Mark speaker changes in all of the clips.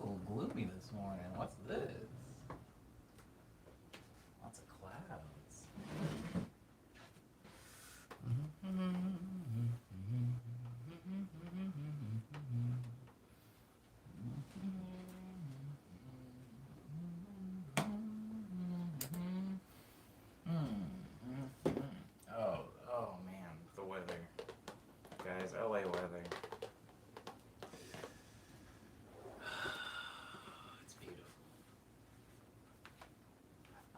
Speaker 1: little gloomy this morning. What's this? Lots of clouds. Oh man, the weather. Guys, LA weather. It's beautiful.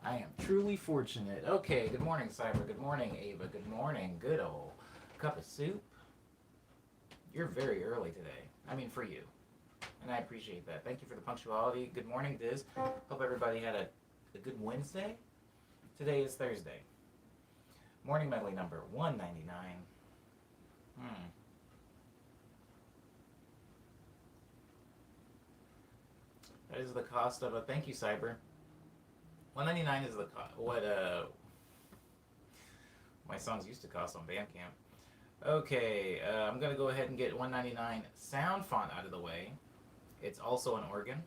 Speaker 1: I am truly fortunate. Okay, good morning, Cyber. Good morning, Ava. Good morning. Good old cup of soup. You're very early today. I mean, for you. And I appreciate that. Thank you for the punctuality. Good morning, Diz. Hope everybody had a good Wednesday. Today is Thursday. Morning medley number 199. That is the cost of a... Thank you, Cyber. 199 is the what my songs used to cost on Bandcamp. Okay, I'm gonna go ahead and get 199 sound font out of the way. It's also an organ.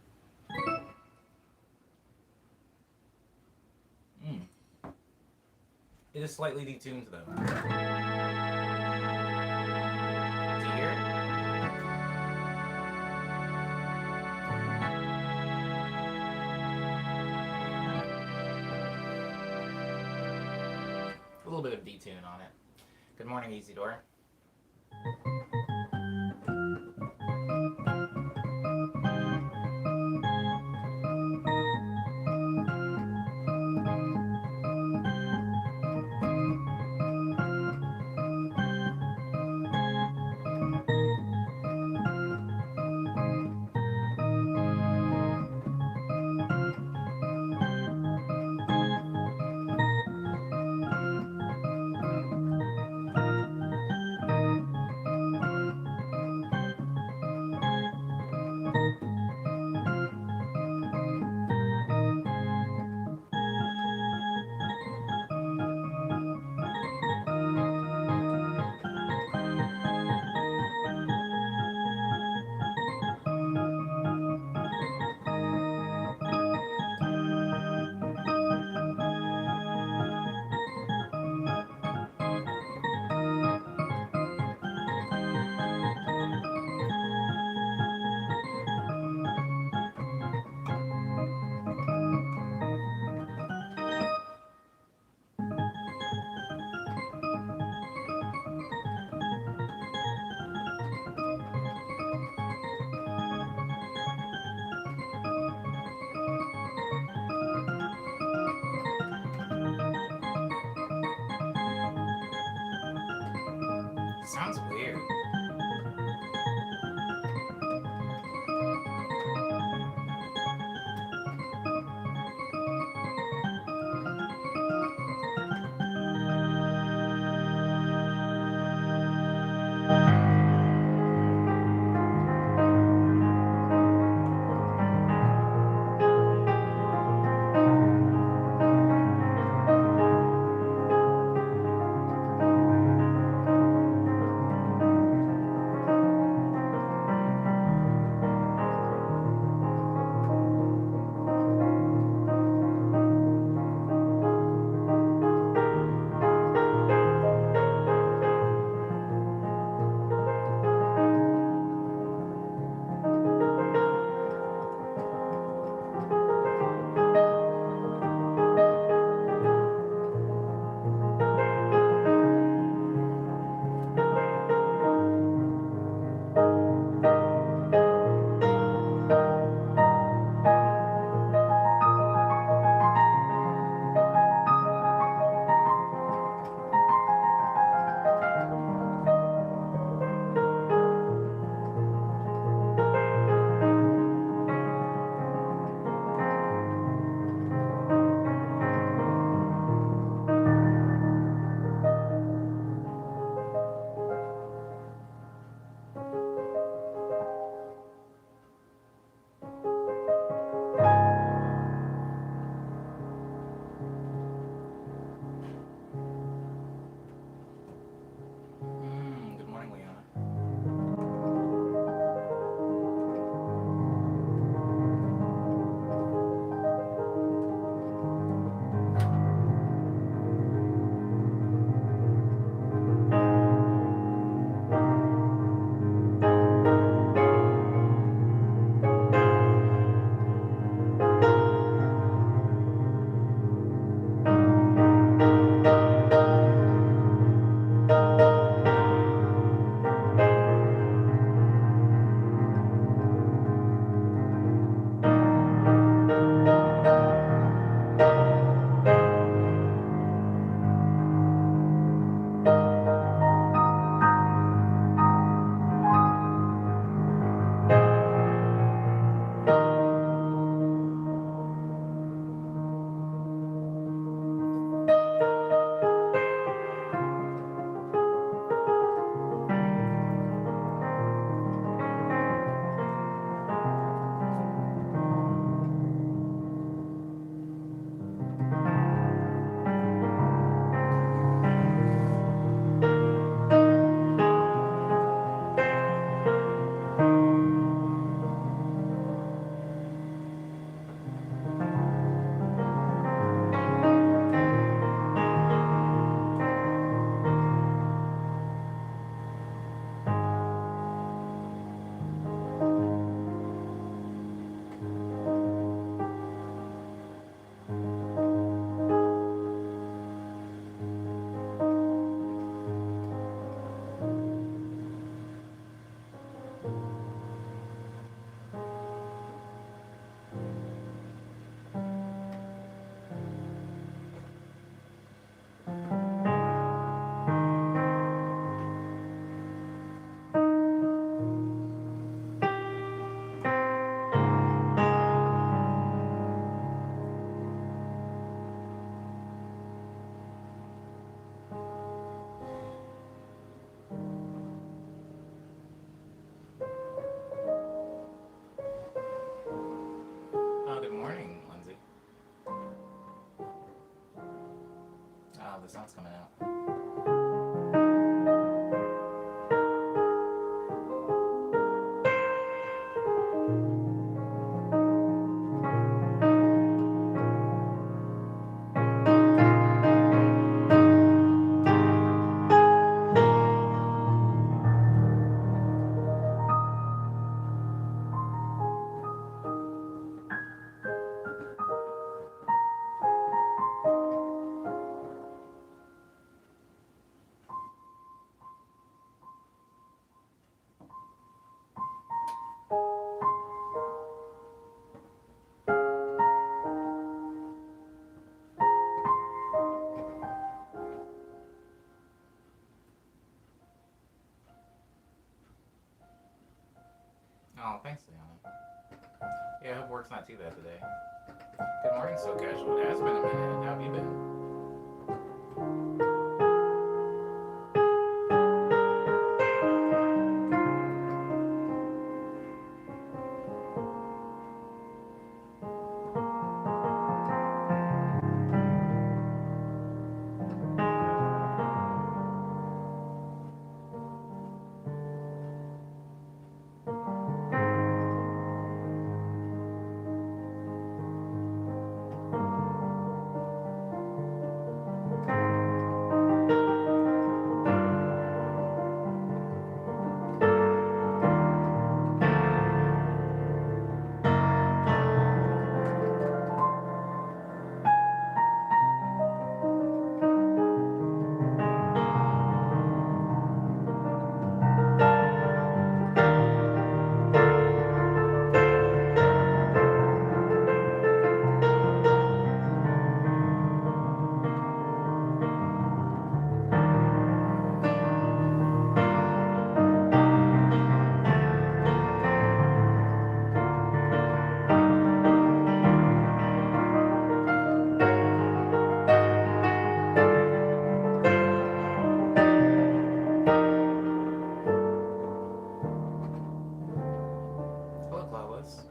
Speaker 1: It is slightly detuned though. Do you hear it? A little bit of detune on it. Good morning, Easy Door. Sounds weird. the sun's coming out. Oh, thanks, Leona. Yeah, I hope work's not too bad today. Good morning, So Casual. It has been a minute. How have you been? Hello, Claudius.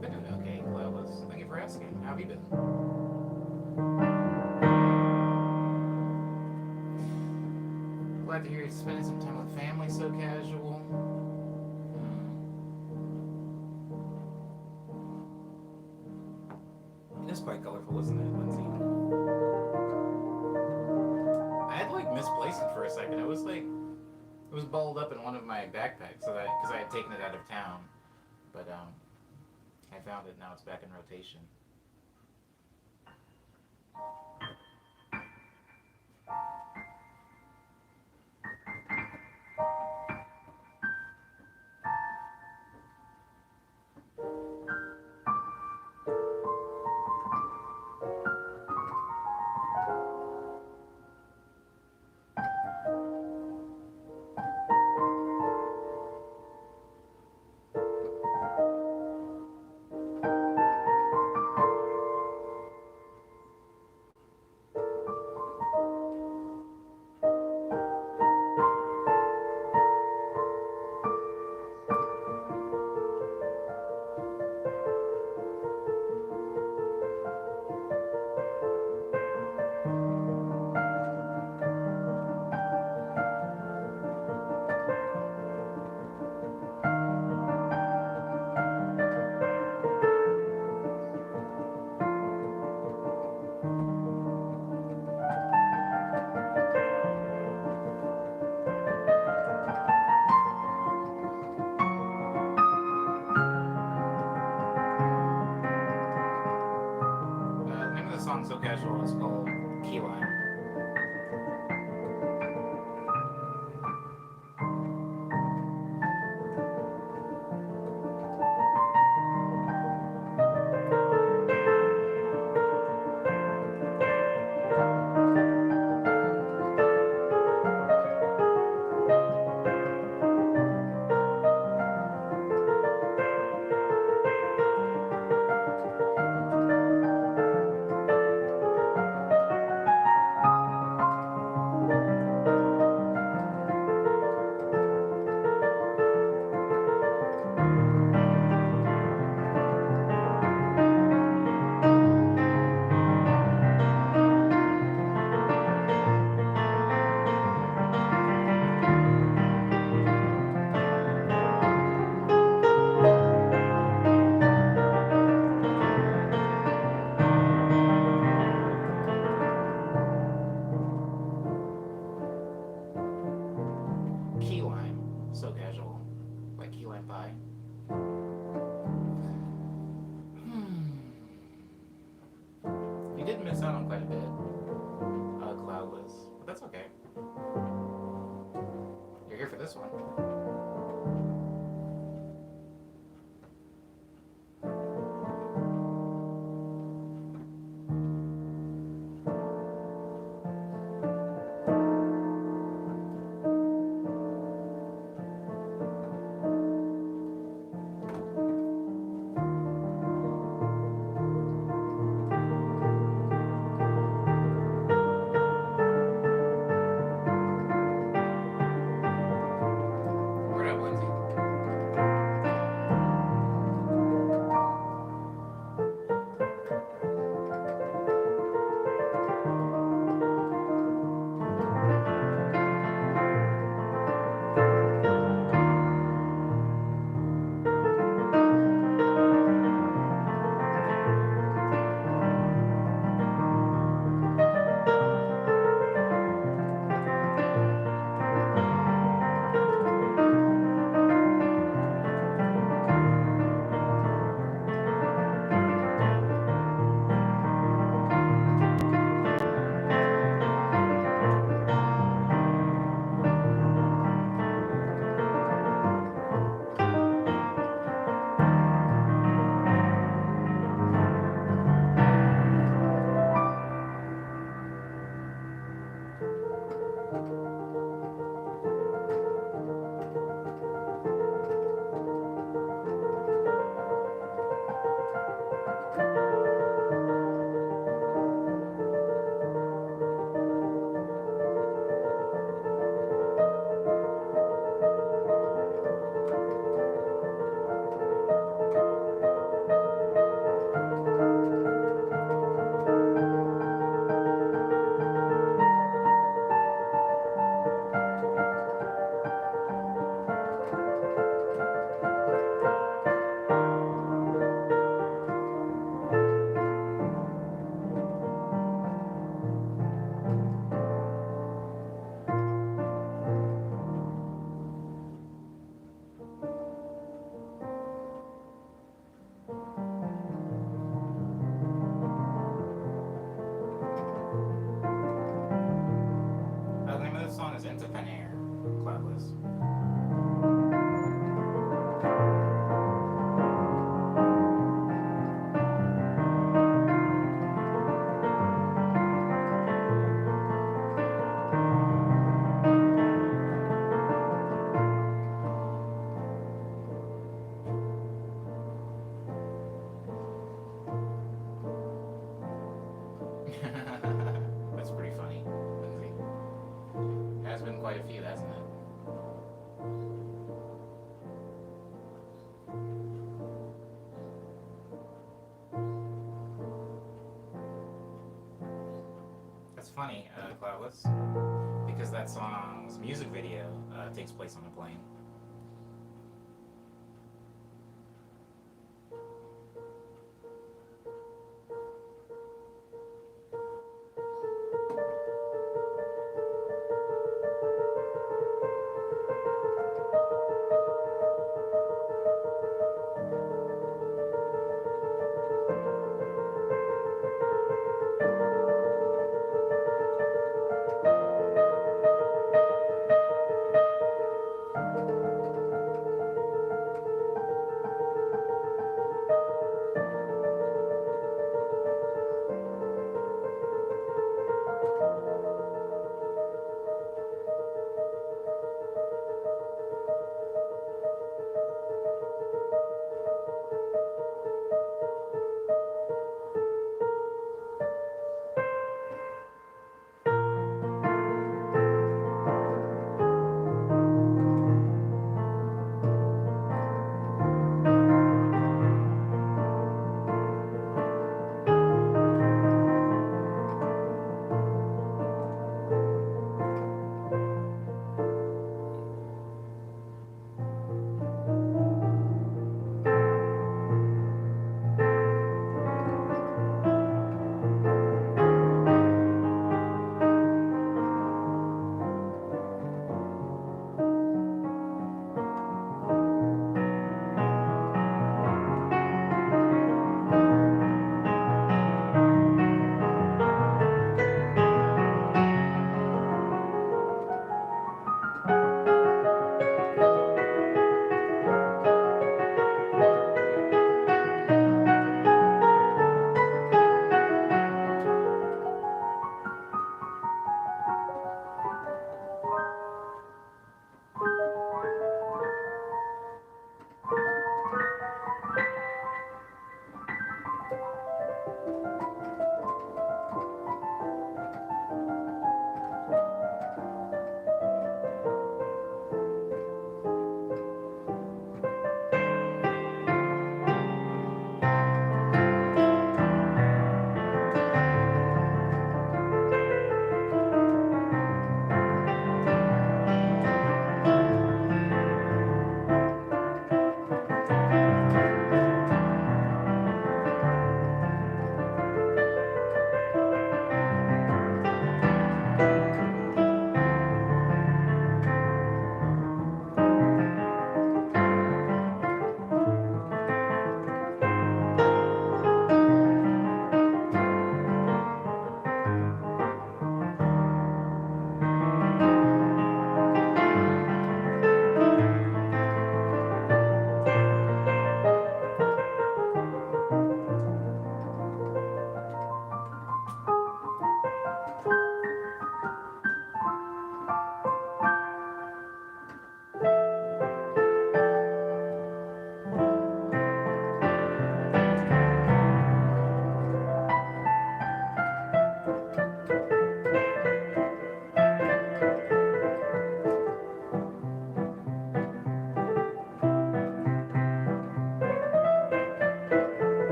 Speaker 1: Been doing okay, Claudius. Thank you for asking. How have you been? Glad to hear you spending some time with family, So Casual. It is quite colorful, isn't it, Lindsay? I had like misplaced it for a second. It was balled up in one of my backpacks, so that because I had taken it out of town, but I found it. Now it's back in rotation. Like key lime pie. Hmm. You did miss out on quite a bit. Cloudless. But that's okay. You're here for this one. Word up, Lindsay. The name of this song is Into Pen Air. Cloudless. That's pretty funny, Lindsay. Has been quite a few, hasn't it? That's funny, Cloudless, because that song's music video takes place on a plane.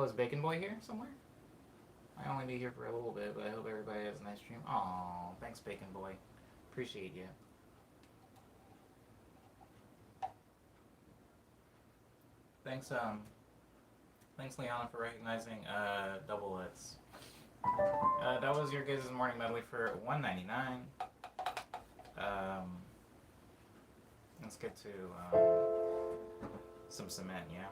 Speaker 1: is Bacon Boy here somewhere? I only be here for a little bit, but I hope everybody has a nice stream. Aw, thanks, Bacon Boy. Appreciate you. Thanks, thanks, Liana, for recognizing double lits. That was your guys' morning medley for $1.99. Let's get to some cement, yeah.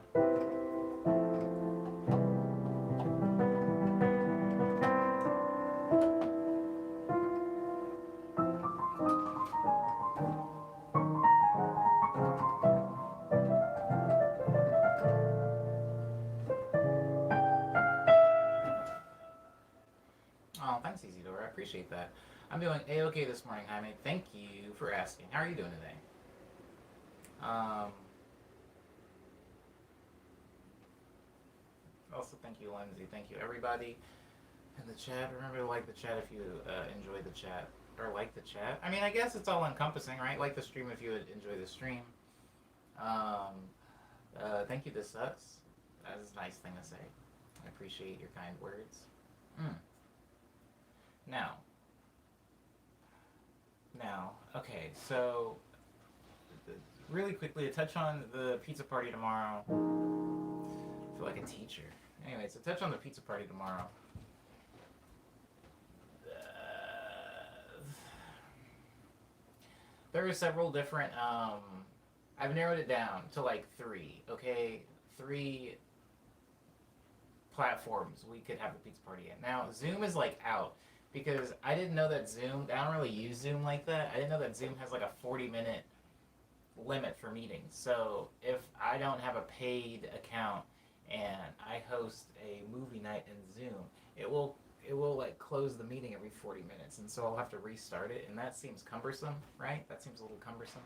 Speaker 1: Oh, thanks, Isidore. I appreciate that. I'm doing A-okay this morning, Jaime. Thank you for asking. How are you doing today? Also, thank you, Lindsay. Thank you, everybody in the chat. Remember to like the chat if you enjoy the chat. Or like the chat. I mean, I guess it's all encompassing, right? Like the stream if you enjoy the stream. Thank you, This Sucks. That is a nice thing to say. I appreciate your kind words. Now, okay, so really quickly to touch on the pizza party tomorrow. I feel like a teacher. Anyway, so touch on the pizza party tomorrow. There are several different, I've narrowed it down to like 3, okay? 3 platforms we could have a pizza party at. Now, Zoom is like out because I didn't know that Zoom, I don't really use Zoom like that. I didn't know that Zoom has like a 40-minute limit for meetings. So if I don't have a paid account and I host a movie night in Zoom, it will like close the meeting every 40 minutes, and so I'll have to restart it, and that seems cumbersome, right? That seems a little cumbersome.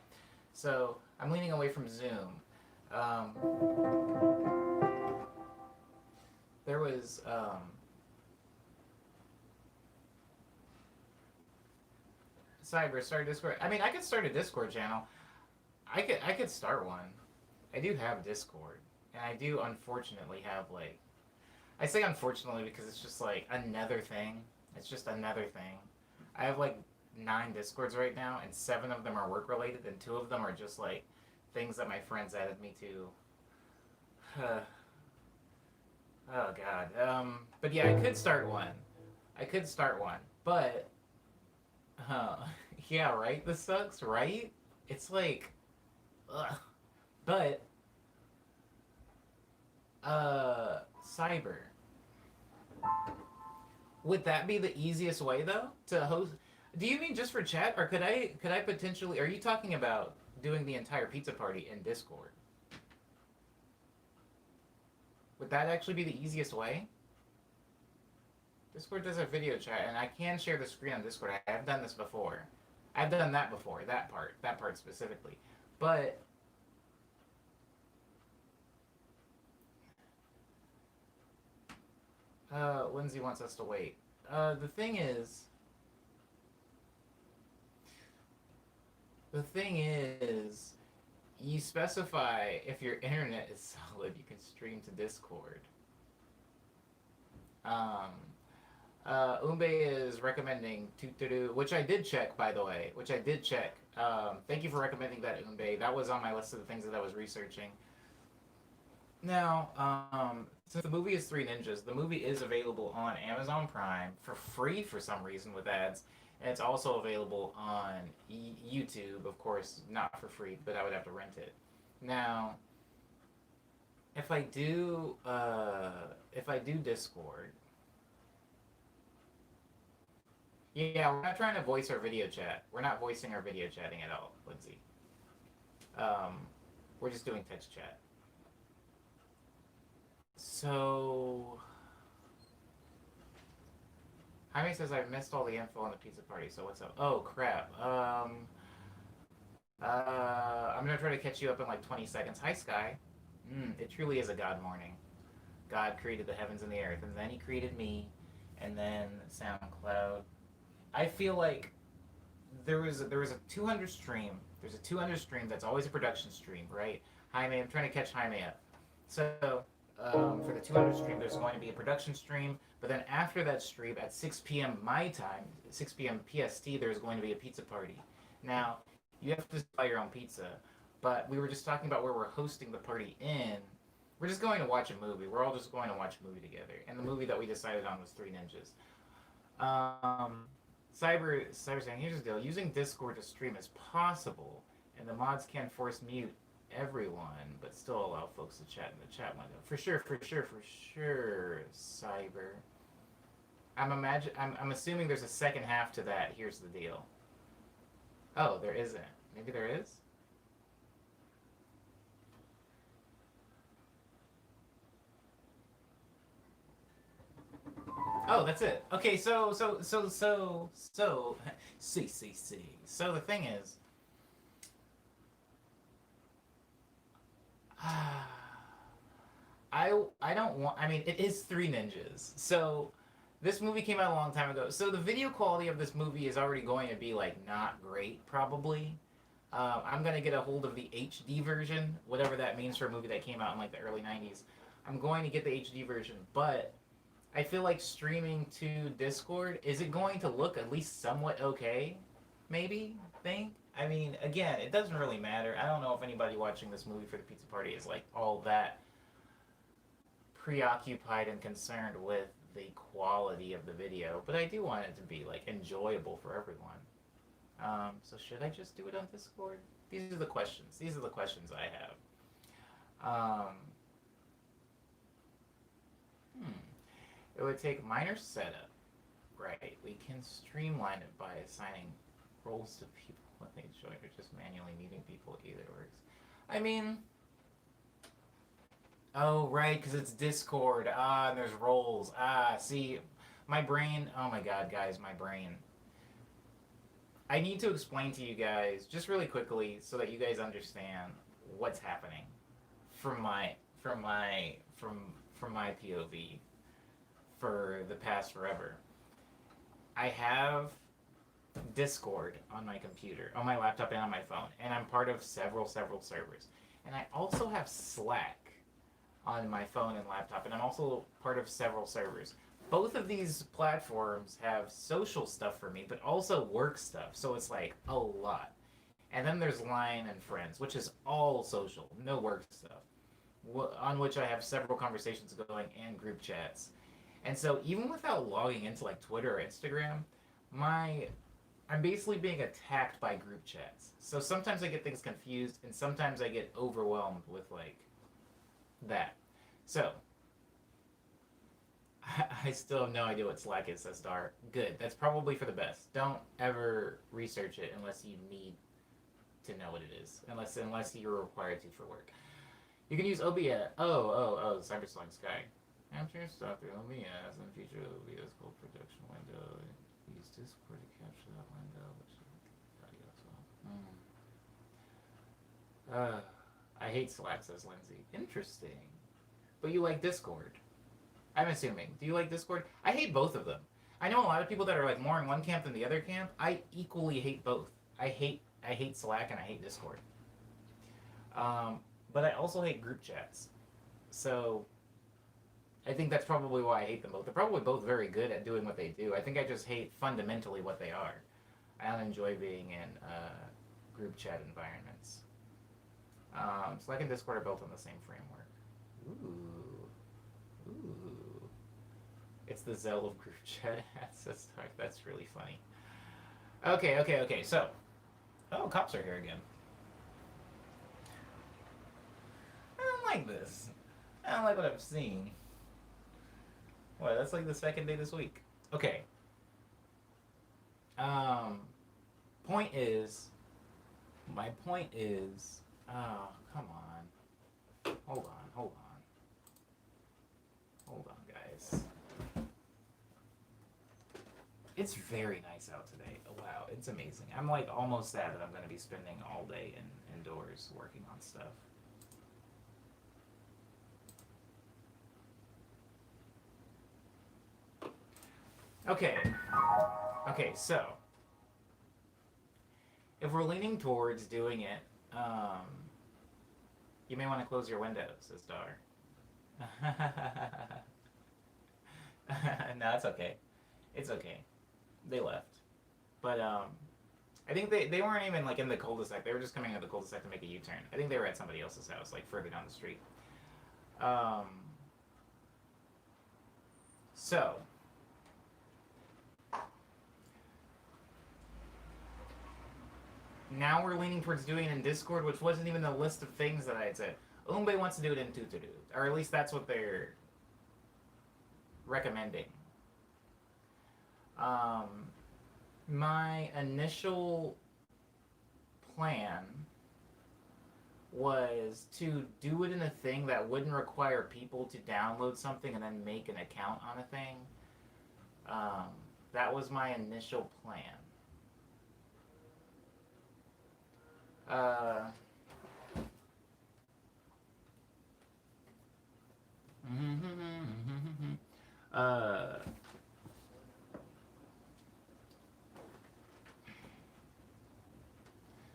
Speaker 1: So I'm leaning away from Zoom. There was Cyber start Discord. I mean, I could start a Discord channel. I could start one. I do have Discord, and I do unfortunately have like. I say unfortunately because it's just like another thing. It's just another thing. I have like 9 Discords right now, and 7 of them are work related, and 2 of them are just like things that my friends added me to. Oh God. But yeah, I could start one. But yeah, right. This sucks, right? It's like, ugh. But Cyber. Would that be the easiest way though to host? Do you mean just for chat, or could I potentially? Are you talking about doing the entire pizza party in Discord? Would that actually be the easiest way? Discord does a video chat, and I can share the screen on Discord. I have done this before. I've done that before. That part specifically, but. Lindsay wants us to wait. The thing is, you specify if your internet is solid, you can stream to Discord. Umbe is recommending Tutudu, which I did check, by the way. Thank you for recommending that, Umbe. That was on my list of the things that I was researching. Now, since the movie is 3 Ninjas, the movie is available on Amazon Prime for free for some reason with ads, and it's also available on YouTube, of course, not for free, but I would have to rent it. Now, if I do Discord, yeah, we're not trying to voice our video chat. We're not voicing our video chatting at all, Lindsay. We're just doing text chat. So, Jaime says I've missed all the info on the pizza party, so what's up? Oh, crap. I'm gonna try to catch you up in like 20 seconds. Hi, Sky. It truly is a God morning. God created the heavens and the earth, and then he created me, and then SoundCloud. I feel like there was a 200 stream. There's a 200 stream that's always a production stream, right? Jaime, I'm trying to catch Jaime up. So, for the 200 stream, there's going to be a production stream. But then after that stream, at 6 p.m. my time, 6 p.m. PST, there's going to be a pizza party. Now, you have to buy your own pizza. But we were just talking about where we're hosting the party in. We're just going to watch a movie. We're all just going to watch a movie together. And the movie that we decided on was Three Ninjas. Cyber saying, here's the deal. Using Discord to stream is possible, and the mods can force mute everyone, but still allow folks to chat in the chat window. For sure, Cyber. I'm assuming there's a second half to that. Here's the deal. Oh, there isn't. Maybe there is? Oh, that's it. Okay, so, see. So the thing is, I don't want. I mean, it is Three Ninjas. So this movie came out a long time ago. So the video quality of this movie is already going to be like not great, probably. I'm gonna get a hold of the HD version, whatever that means for a movie that came out in like the early '90s. I'm going to get the HD version, but I feel like streaming to Discord, is it going to look at least somewhat okay? Maybe? Think? I mean, again, it doesn't really matter. I don't know if anybody watching this movie for the pizza party is like all that preoccupied and concerned with the quality of the video, but I do want it to be like enjoyable for everyone. So should I just do it on Discord? These are the questions. These are the questions I have. It would take minor setup. Right. We can streamline it by assigning roles to people when they join, or just manually muting people. Either works. I mean... Oh, right, because it's Discord. And there's roles. See, my brain... Oh my god, guys, my brain. I need to explain to you guys, just really quickly, so that you guys understand what's happening from my POV for the past forever. I have Discord on my computer, on my laptop, and on my phone, and I'm part of several servers. And I also have Slack on my phone and laptop, and I'm also part of several servers. Both of these platforms have social stuff for me, but also work stuff, so it's like a lot. And then there's Line and Friends, which is all social, no work stuff, on which I have several conversations going and group chats. And so even without logging into like Twitter or Instagram, I'm basically being attacked by group chats. So sometimes I get things confused, and sometimes I get overwhelmed with like that. So I still have no idea what Slack is, says Dar. Good. That's probably for the best. Don't ever research it unless you need to know what it is. Unless you're required to for work. You can use OBS. Cyberslang Sky. After stop the OBS and feature OBS called production window. Use Discord to capture that window, which is audio as well. I hate Slack, says Lindsay. Interesting. But you like Discord. I'm assuming. Do you like Discord? I hate both of them. I know a lot of people that are like more in one camp than the other camp. I equally hate both. I hate Slack and I hate Discord. But I also hate group chats. So I think that's probably why I hate them both. They're probably both very good at doing what they do. I think I just hate fundamentally what they are. I don't enjoy being in group chat environments. Slack and Discord are built on the same framework. Ooh. It's the Zell of group chat. That's really funny. Okay. So, cops are here again. I don't like this. I don't like what I've seen. What? That's like the second day this week. Okay. My point is. Oh, come on. Hold on, guys. It's very nice out today. Wow, it's amazing. I'm like almost sad that I'm going to be spending all day indoors working on stuff. Okay, so if we're leaning towards doing it, you may want to close your window, says Dar. it's okay. It's okay. They left. But I think they weren't even like in the cul-de-sac. They were just coming out of the cul-de-sac to make a U-turn. I think they were at somebody else's house, like further down the street. Um, so now we're leaning towards doing it in Discord, which wasn't even the list of things that I had said. Umbe wants to do it in Tutudu, or at least that's what they're recommending. My initial plan was to do it in a thing that wouldn't require people to download something and then make an account on a thing. That was my initial plan.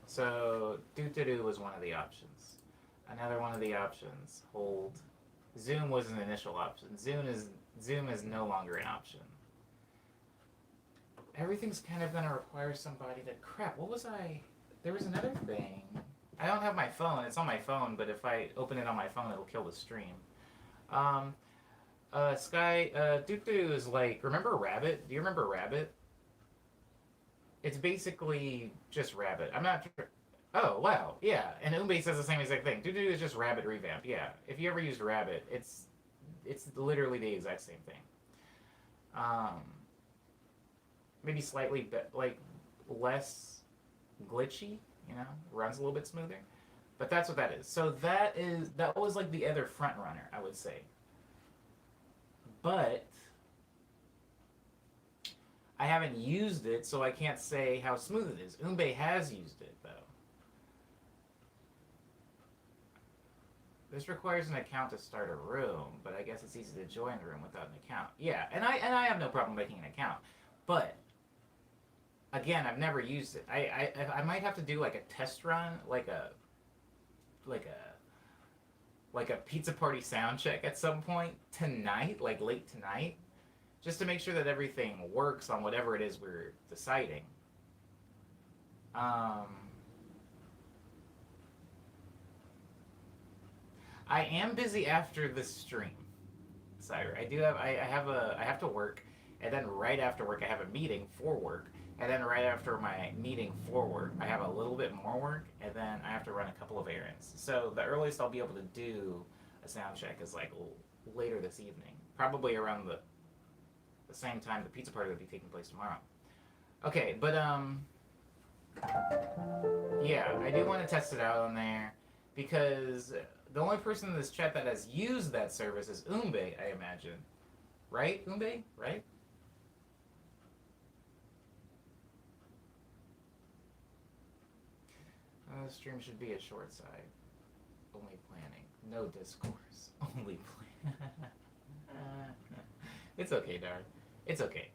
Speaker 1: So doo-doo-doo was one of the options. Another one of the options, hold. Zoom was an initial option. Zoom is no longer an option. Everything's kind of gonna require somebody to crap. What was I? There was another thing. I don't have my phone. It's on my phone, but if I open it on my phone, it'll kill the stream. Sky, doo-doo is like, remember Rabbit? Do you remember Rabbit? It's basically just Rabbit. I'm not sure. Oh, wow. Yeah. And Umbe says the same exact thing. Doo-doo is just Rabbit revamp. Yeah. If you ever used Rabbit, it's literally the exact same thing. Maybe slightly like less glitchy, you know, runs a little bit smoother. But that's what that is. So that was like the other front runner, I would say. But I haven't used it, so I can't say how smooth it is. Umbe has used it, though. This requires an account to start a room, but I guess it's easy to join the room without an account. Yeah, and I have no problem making an account. But again, I've never used it. I might have to do like a test run, like a pizza party sound check at some point tonight, like late tonight, just to make sure that everything works on whatever it is we're deciding. I am busy after the stream, Sire. I have to work, and then right after work I have a meeting for work, and then right after my meeting for work I have a little bit more work, and then I have to run a couple of errands. So the earliest I'll be able to do a sound check is like later this evening, probably around the same time the pizza party will be taking place tomorrow. Okay, but yeah, I do want to test it out on there because the only person in this chat that has used that service is Umbe, I imagine. Right, Umbe? Right? The stream should be a short side. Only planning. No discourse. Only plan. It's okay, darn. It's okay.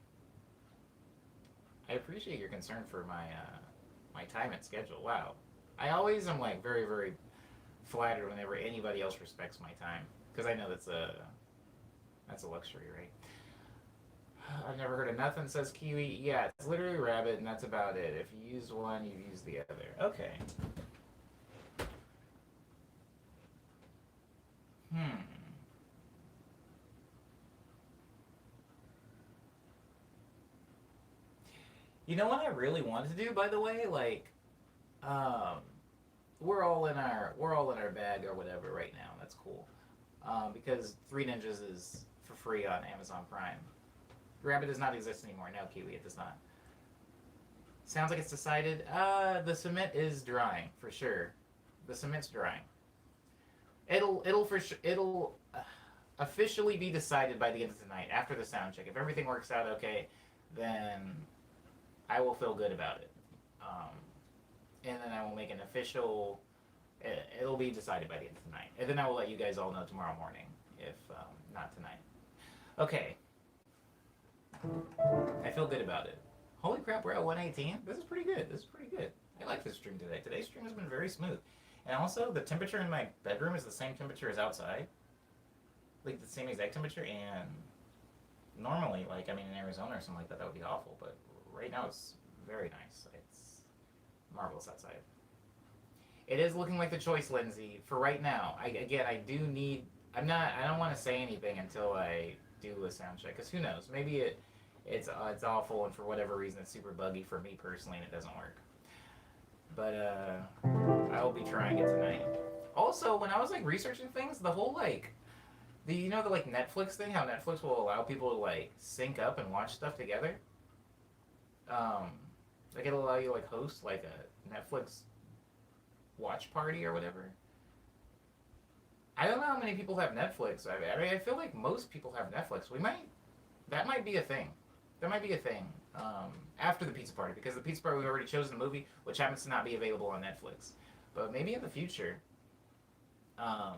Speaker 1: I appreciate your concern for my time and schedule. Wow. I always am like very, very flattered whenever anybody else respects my time, because I know that's a luxury, right? I've never heard of nothing, says Kiwi. Yeah, it's literally Rabbit, and that's about it. If you use one, you use the other. Okay. You know what I really wanted to do, by the way? Like, we're all in our bag or whatever right now. That's cool. Because Three Ninjas is for free on Amazon Prime. Rabbit does not exist anymore. No, Kiwi, it does not. Sounds like it's decided. The cement is drying for sure. The cement's drying. It'll officially be decided by the end of tonight after the sound check. If everything works out okay, then I will feel good about it. And then I will make an official. It'll be decided by the end of tonight, and then I will let you guys all know tomorrow morning, if not tonight. Okay. I feel good about it. Holy crap, we're at 118. This is pretty good. I like this stream today. Today's stream has been very smooth. And also, the temperature in my bedroom is the same temperature as outside. Like, the same exact temperature, and Normally, like, I mean, in Arizona or something like that, that would be awful. But right now, it's very nice. It's marvelous outside. It is looking like the choice, Lindsay, for right now. I do need. I'm not. I don't want to say anything until I do a sound check, because who knows? Maybe it's awful, and for whatever reason, it's super buggy for me personally, and it doesn't work. But I will be trying it tonight. Also, when I was like researching things, the whole like the the like Netflix thing, how Netflix will allow people to like sync up and watch stuff together. Um, like it'll allow you to like host like a Netflix watch party or whatever. I don't know how many people have Netflix. I mean, I feel like most people have Netflix. That might be a thing. That might be a thing after the pizza party, because the pizza party we already chosen the movie, which happens to not be available on Netflix. But maybe in the future, um,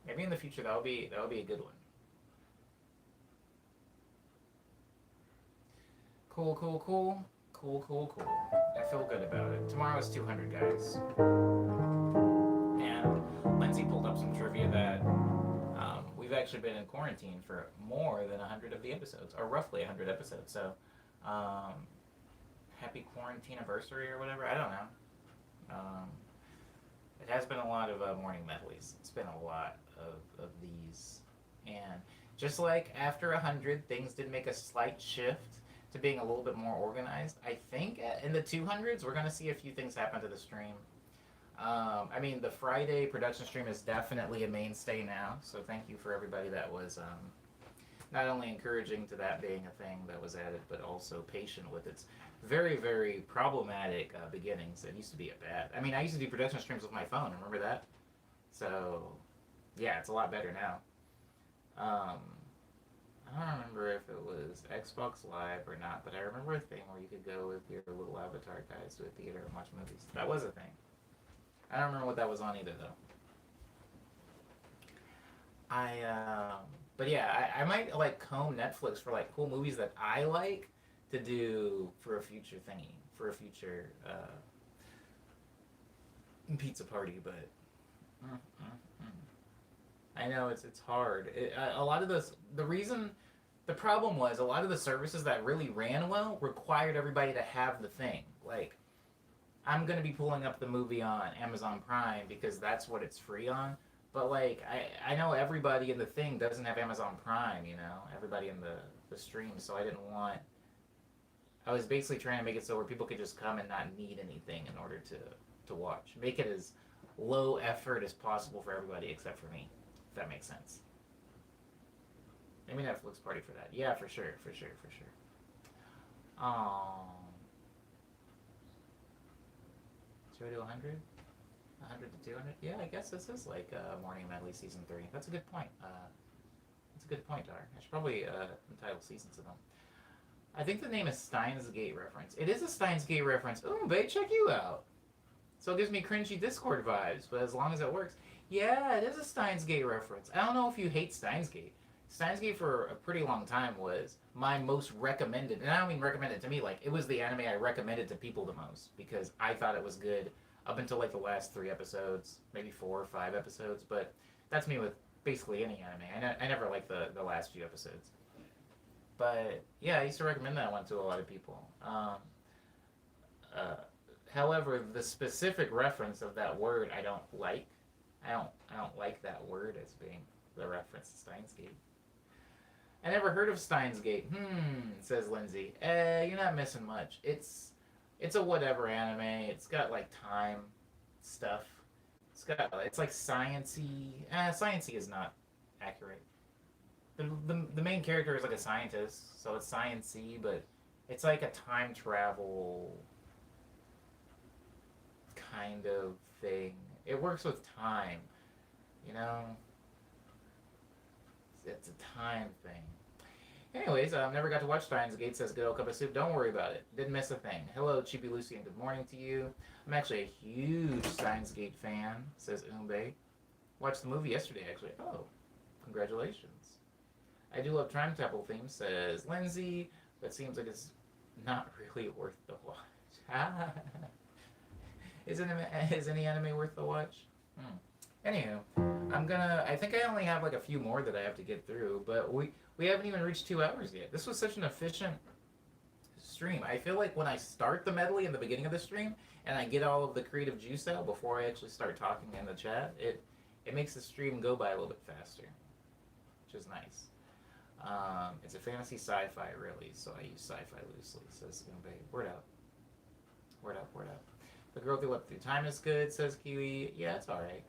Speaker 1: maybe in the future that'll be a good one. Cool, cool, cool, cool, cool, cool. I feel good about it. Tomorrow is 200, guys. And Lindsay pulled up some trivia that we've actually been in quarantine for more than 100 of the episodes, or roughly 100 episodes. So, um, happy quarantine anniversary or whatever. I don't know. Um, it has been a lot of morning medleys. It's been a lot of these. And just like after 100, things did make a slight shift to being a little bit more organized. I think in the 200s, we're going to see a few things happen to the stream. I mean, the Friday production stream is definitely a mainstay now, so thank you for everybody that was not only encouraging to that being a thing that was added, but also patient with its very, very problematic beginnings. It used to be a bad. I mean, I used to do production streams with my phone, remember that? So, yeah, it's a lot better now. Um, I don't remember if it was Xbox Live or not, but I remember a thing where you could go with your little avatar guys to a theater and watch movies. That was a thing. I don't remember what that was on either, though. I, but yeah, I might like comb Netflix for like cool movies that I like to do for a future thingy, for a future pizza party. But mm, mm, mm. I know it's hard. A lot of the problem was a lot of the services that really ran well required everybody to have the thing. Like I'm gonna be pulling up the movie on Amazon Prime because that's what it's free on. But like I know everybody in the thing doesn't have Amazon Prime, everybody in the stream. So I didn't want. I was basically trying to make it so where people could just come and not need anything in order to watch. Make it as low effort as possible for everybody except for me. If that makes sense. Maybe Netflix party for that. Yeah, for sure, for sure, for sure. Um, 0 to 100? 100 to 200? Yeah, I guess this is like Morning Medley Season 3. That's a good point. That's a good point, Dar. I should probably entitle seasons to them. I think the name is Steins Gate reference. It is a Steins Gate reference. Ooh, babe, check you out. So it gives me cringy Discord vibes, but as long as it works. Yeah, it is a Steins Gate reference. I don't know if you hate Steins Gate. Steins Gate for a pretty long time was my most recommended, and I don't mean recommended to me, like it was the anime I recommended to people the most because I thought it was good up until like the last 3 episodes, maybe 4 or 5 episodes, but that's me with basically any anime. I never liked the last few episodes. But yeah, I used to recommend that one to a lot of people. Uh, However, the specific reference of that word I don't like. I don't like that word as being the reference to Steins Gate. I never heard of Steins Gate. Says Lindsay. You're not missing much. It's a whatever anime. It's got like time stuff. It's like sciency. Sciency is not accurate. The main character is like a scientist, so it's sciency, but it's like a time travel kind of thing. It works with time, you know. It's a time thing. Anyways, never got to watch Steins Gate, says Good Old Cup of Soup. Don't worry about it. Didn't miss a thing. Hello, Chibi Lucy, and good morning to you. I'm actually a huge Steins Gate fan, says Umbe. Watched the movie yesterday, actually. Oh, congratulations. I do love Time Travel themes, says Lindsay, but seems like it's not really worth the watch. Is any anime worth the watch? Anywho, I think I only have like a few more that I have to get through, but we haven't even reached 2 hours yet. This was such an efficient stream. I feel like when I start the medley in the beginning of the stream and I get all of the creative juice out before I actually start talking in the chat, it makes the stream go by a little bit faster, which is nice. It's a fantasy sci-fi, really, so I use sci-fi loosely. Says Umbe. Word up. Word up, word up. The girl through what through time is good, says Kiwi. Yeah, it's alright.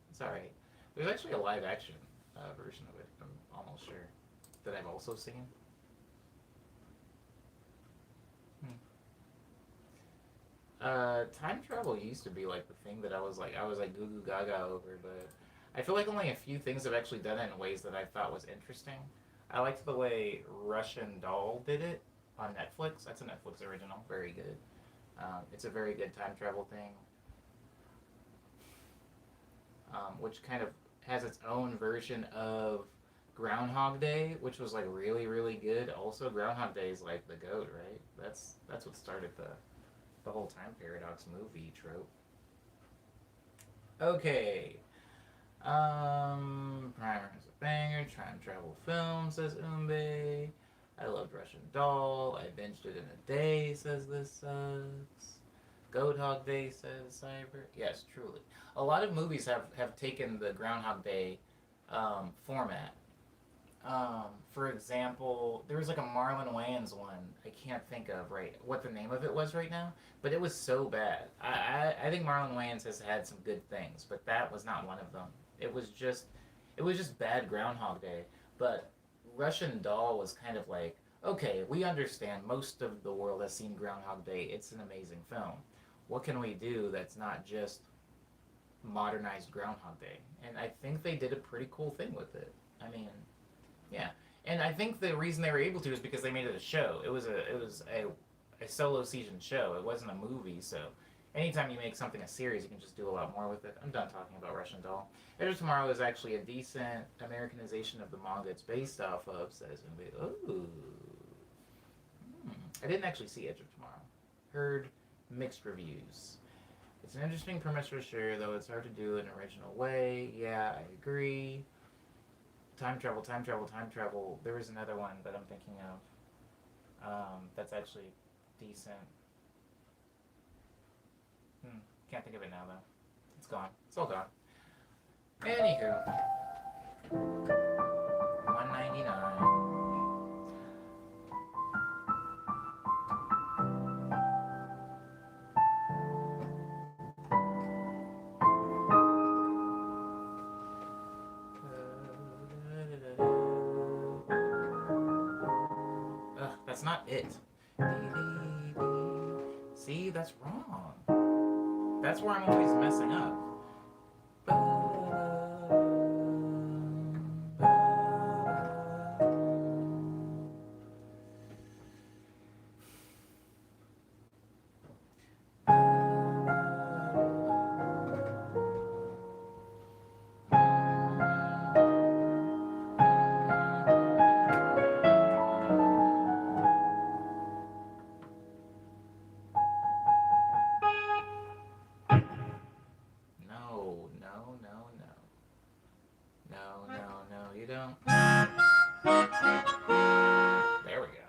Speaker 1: It's alright. There's actually a live action version of it, I'm almost sure, that I've also seen. Time travel used to be like the thing that I was like goo goo gaga over, but I feel like only a few things have actually done it in ways that I thought was interesting. I liked the way Russian Doll did it on Netflix. That's a Netflix original, very good. It's a very good time travel thing, which kind of has its own version of Groundhog Day, which was like really really good. Also, Groundhog Day is like the goat, right? That's what started the whole time paradox movie trope. Okay. Primer is a banger. Time travel film, says Umbe. I loved Russian Doll. I binged it in a day, says This Sucks. Goat Hog Day, says Cyber. Yes, truly. A lot of movies have taken the Groundhog Day format. For example, there was like a Marlon Wayans one. I can't think of right what the name of it was right now, but it was so bad. I think Marlon Wayans has had some good things, but that was not one of them. It was just it was just bad Groundhog Day. But Russian Doll was kind of like, okay, we understand most of the world has seen Groundhog Day. It's an amazing film. What can we do that's not just modernized Groundhog Day? And I think they did a pretty cool thing with it. I mean, yeah, and I think the reason they were able to is because they made it a show. It was a solo season show. It wasn't a movie, so anytime you make something a series, you can just do a lot more with it. I'm done talking about Russian Doll. Edge of Tomorrow is actually a decent Americanization of the manga it's based off of. Says ooh, I didn't actually see Edge of Tomorrow. Heard mixed reviews. It's an interesting premise for sure, though it's hard to do in an original way. Yeah, I agree. Time travel, time travel, time travel. There was another one that I'm thinking of that's actually decent. Can't think of it now, though. It's gone. It's all gone. Anywho, 199. That's not it. See, that's wrong. That's where I'm always messing up. No, no, no, no. No, no, no, you don't. There we go.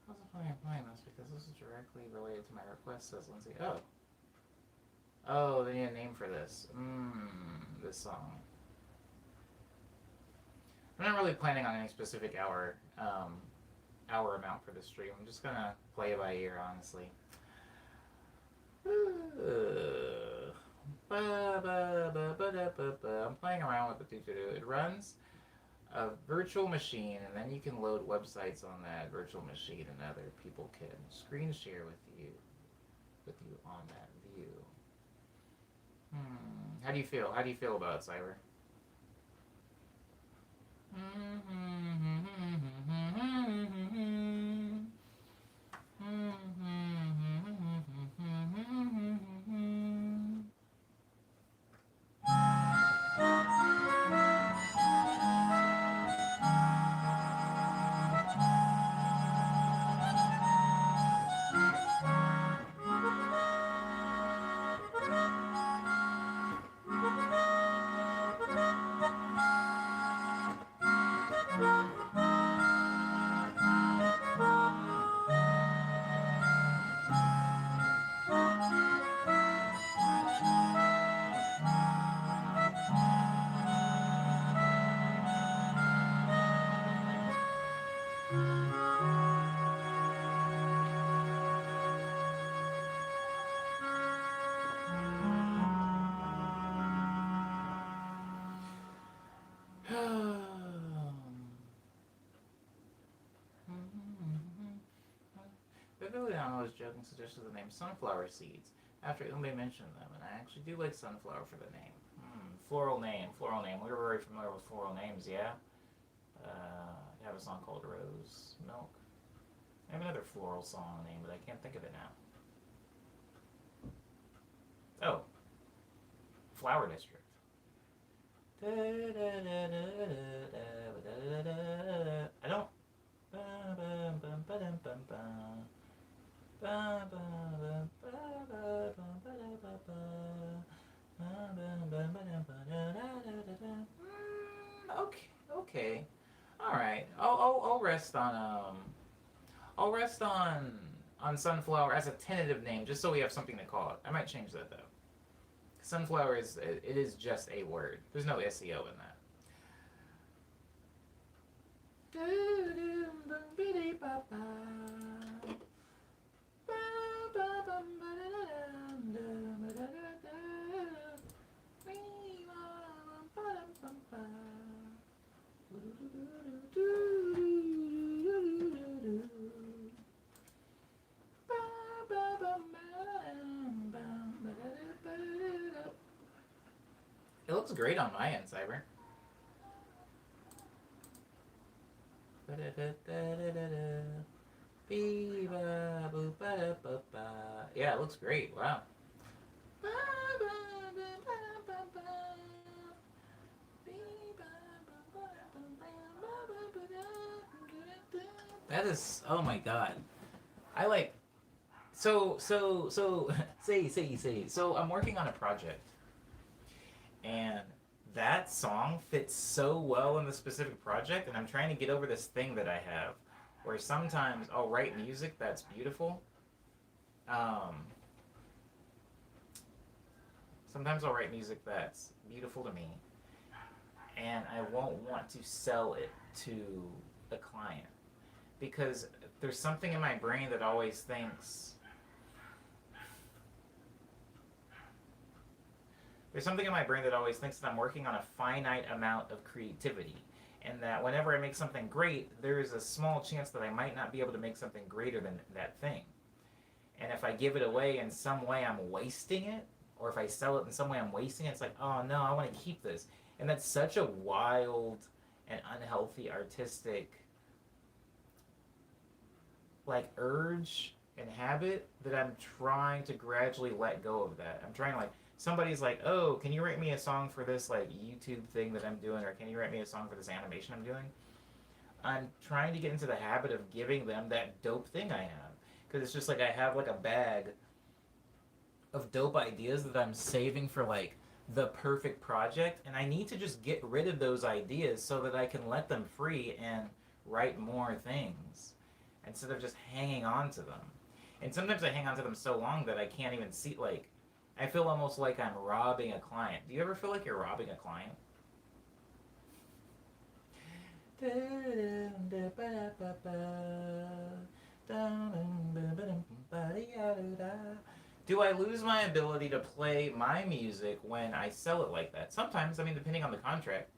Speaker 1: What's the point of playing this? Because this is directly related to my request, says Lindsay. Oh. Oh, they need a name for this. This song. I'm not really planning on any specific hour amount for this stream. I'm just gonna play it by ear, honestly. I'm playing around with the doo-doo-doo. It runs a virtual machine, and then you can load websites on that virtual machine, and other people can screen share with you on that view. How do you feel? How do you feel about it, Cyber? Vivian was joking, suggested the name sunflower seeds after Umbe mentioned them, and I actually do like sunflower for the name. Floral name, floral name. We were very familiar with floral names, yeah? I have a song called Rose Milk. I have another floral song name, but I can't think of it now. Oh, Flower District. I don't. Okay, okay, all right. I'll rest on I'll rest on sunflower as a tentative name, just so we have something to call it. I might change that though. Sunflower is just a word. There's no SEO in that. It looks great on my end, Cyber. Yeah, it looks great. Wow. That is, oh my god. I like, so, say. So I'm working on a project, and that song fits so well in the specific project, and I'm trying to get over this thing that I have, where sometimes I'll write music that's beautiful. Um, Sometimes I'll write music that's beautiful to me, and I won't want to sell it to a client because there's something in my brain that always thinks that I'm working on a finite amount of creativity, and that whenever I make something great, there is a small chance that I might not be able to make something greater than that thing. And if I give it away in some way, I'm wasting it, or if I sell it in some way, I'm wasting it. It's like, oh no, I want to keep this. And that's such a wild and unhealthy artistic like urge and habit that I'm trying to gradually let go of that. I'm trying to like somebody's like, "Oh, can you write me a song for this like YouTube thing that I'm doing, or can you write me a song for this animation I'm doing?" I'm trying to get into the habit of giving them that dope thing I have, because it's just like I have like a bag of dope ideas that I'm saving for like the perfect project, and I need to just get rid of those ideas so that I can let them free and write more things instead of just hanging on to them. And sometimes I hang on to them so long that I can't even see, like, I feel almost like I'm robbing a client. Do you ever feel like you're robbing a client? Do I lose my ability to play my music when I sell it like that? Sometimes, I mean, depending on the contract.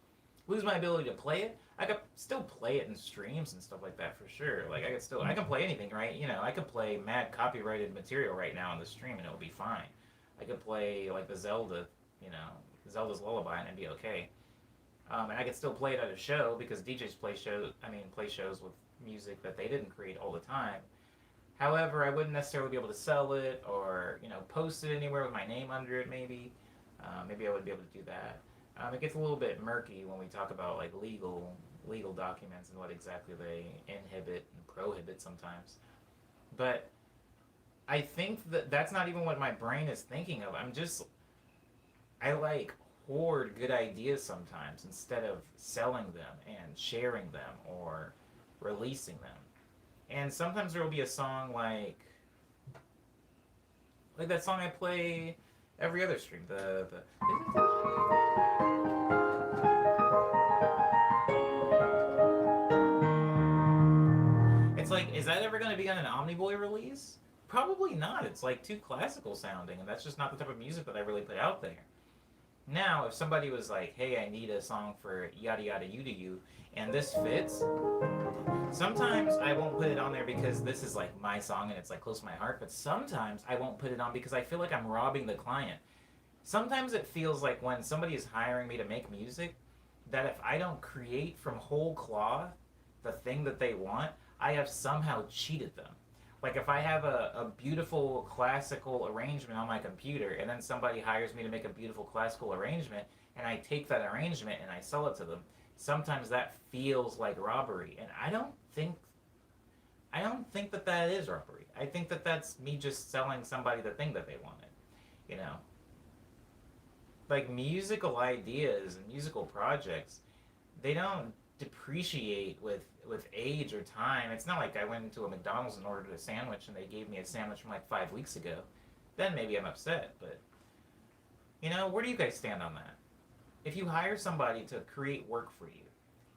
Speaker 1: lose my ability to play it, I could still play it in streams and stuff like that for sure. Like I can play anything, right? You know, I could play mad copyrighted material right now on the stream and it'll be fine. I could play like the Zelda, you know, Zelda's Lullaby and it'd be okay. And I could still play it at a show because DJs play shows with music that they didn't create all the time. However, I wouldn't necessarily be able to sell it or post it anywhere with my name under it. Maybe I would be able to do that. It gets a little bit murky when we talk about like legal documents and what exactly they inhibit and prohibit sometimes. But I think that that's not even what my brain is thinking of. I like hoard good ideas sometimes instead of selling them and sharing them or releasing them. And sometimes there will be a song like that song I play every other stream. The It's like, is that ever going to be on an Omniboy release? Probably not. It's like too classical sounding, and that's just not the type of music that I really put out there. Now, if somebody was like, hey, I need a song for yada yada you to you, and this fits, sometimes I won't put it on there because this is like my song and it's like close to my heart, but sometimes I won't put it on because I feel like I'm robbing the client. Sometimes it feels like when somebody is hiring me to make music, that if I don't create from whole cloth the thing that they want, I have somehow cheated them. Like if I have a beautiful classical arrangement on my computer and then somebody hires me to make a beautiful classical arrangement and I take that arrangement and I sell it to them, sometimes that feels like robbery. And I don't think that that is robbery. I think that that's me just selling somebody the thing that they wanted, you know? Like musical ideas and musical projects, they don't depreciate with age or time. It's not like I went into a McDonald's and ordered a sandwich and they gave me a sandwich from like 5 weeks ago. Then maybe I'm upset, but where do you guys stand on that? If you hire somebody to create work for you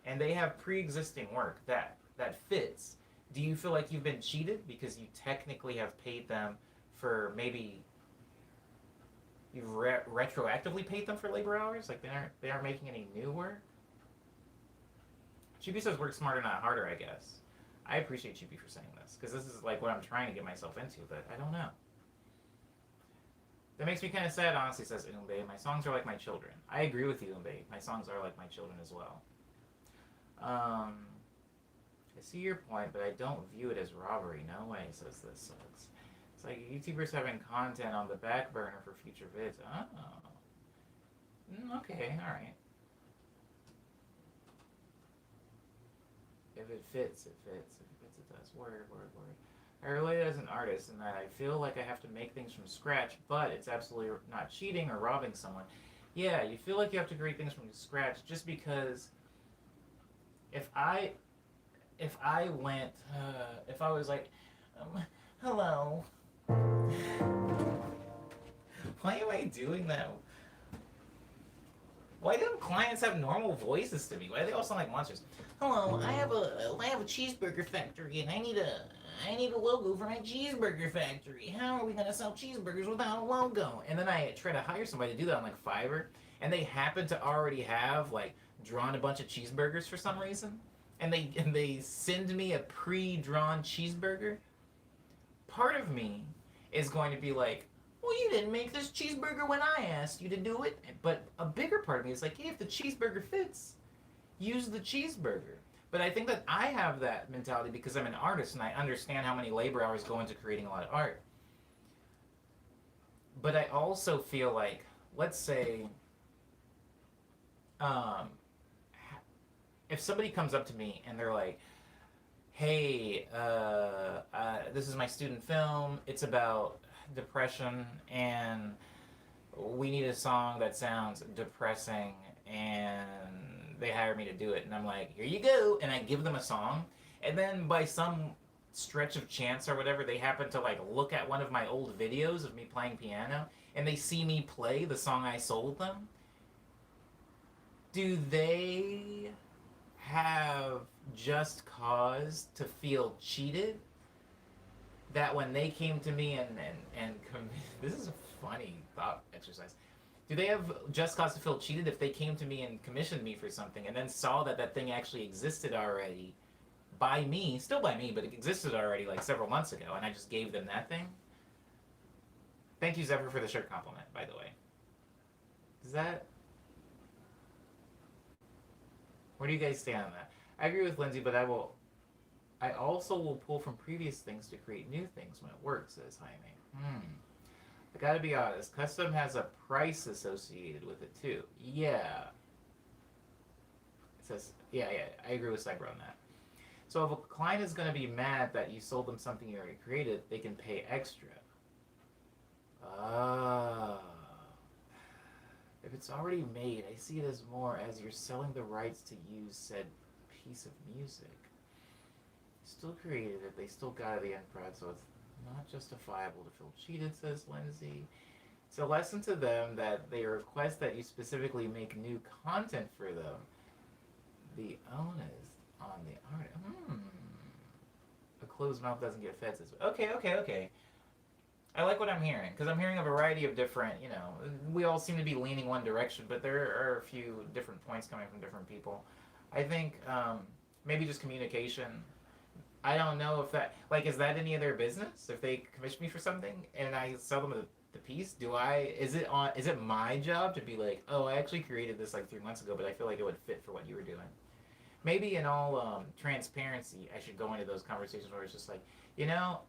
Speaker 1: and they have pre-existing work that fits, do you feel like you've been cheated because you technically have paid them for maybe you've retroactively paid them for labor hours? Like they aren't making any new work? Chibi says work smarter, not harder, I guess. I appreciate Chibi for saying this, because this is like what I'm trying to get myself into, but I don't know. That makes me kind of sad, honestly, says Umbe. My songs are like my children. I agree with you, Umbe. My songs are like my children as well. I see your point, but I don't view it as robbery. No way, says this sucks. It's like YouTubers having content on the back burner for future vids. Oh. Okay, alright. If it fits, it fits. If it fits, it does. Word. I relate as an artist in that I feel like I have to make things from scratch, but it's absolutely not cheating or robbing someone. Yeah, you feel like you have to create things from scratch just because if I was like, hello. Why am I doing that? Why don't clients have normal voices to me? Why do they all sound like monsters? Hello, I have a cheeseburger factory and I need a logo for my cheeseburger factory. How are we gonna sell cheeseburgers without a logo? And then I try to hire somebody to do that on like Fiverr, and they happen to already have like drawn a bunch of cheeseburgers for some reason, and they send me a pre-drawn cheeseburger. Part of me is going to be like, well, you didn't make this cheeseburger when I asked you to do it. But a bigger part of me is like, hey, if the cheeseburger fits, use the cheeseburger. But I think that I have that mentality because I'm an artist and I understand how many labor hours go into creating a lot of art. But I also feel like, let's say, if somebody comes up to me and they're like, hey, this is my student film, it's about depression and we need a song that sounds depressing, and they hire me to do it, and I'm like, here you go, and I give them a song, and then by some stretch of chance or whatever, they happen to like look at one of my old videos of me playing piano and they see me play the song I sold them. Do they have just cause to feel cheated? That when they came to me and this is a funny thought exercise. Do they have just cause to feel cheated if they came to me and commissioned me for something and then saw that that thing actually existed already by me, still by me, but it existed already like several months ago, and I just gave them that thing? Thank you, Zephyr, for the shirt compliment, by the way. Is that... Where do you guys stand on that? I agree with Lindsay, but I also will pull from previous things to create new things when it works, says Jaime. I gotta be honest, custom has a price associated with it too. Yeah. It says, yeah, I agree with Cyber on that. So if a client is gonna be mad that you sold them something you already created, they can pay extra. Ah. If it's already made, I see it as more as you're selling the rights to use said piece of music. Still created it, they still got it the end product, so it's not justifiable to feel cheated, says Lindsay. It's a lesson to them that they request that you specifically make new content for them. The onus on the artist. A closed mouth doesn't get fed, says. Okay. I like what I'm hearing, because I'm hearing a variety of different, we all seem to be leaning one direction, but there are a few different points coming from different people. I think maybe just communication. I don't know if that, is that any of their business? If they commission me for something and I sell them the piece, is it my job to be like, oh, I actually created this 3 months ago, but I feel like it would fit for what you were doing? Maybe in all transparency, I should go into those conversations where it's just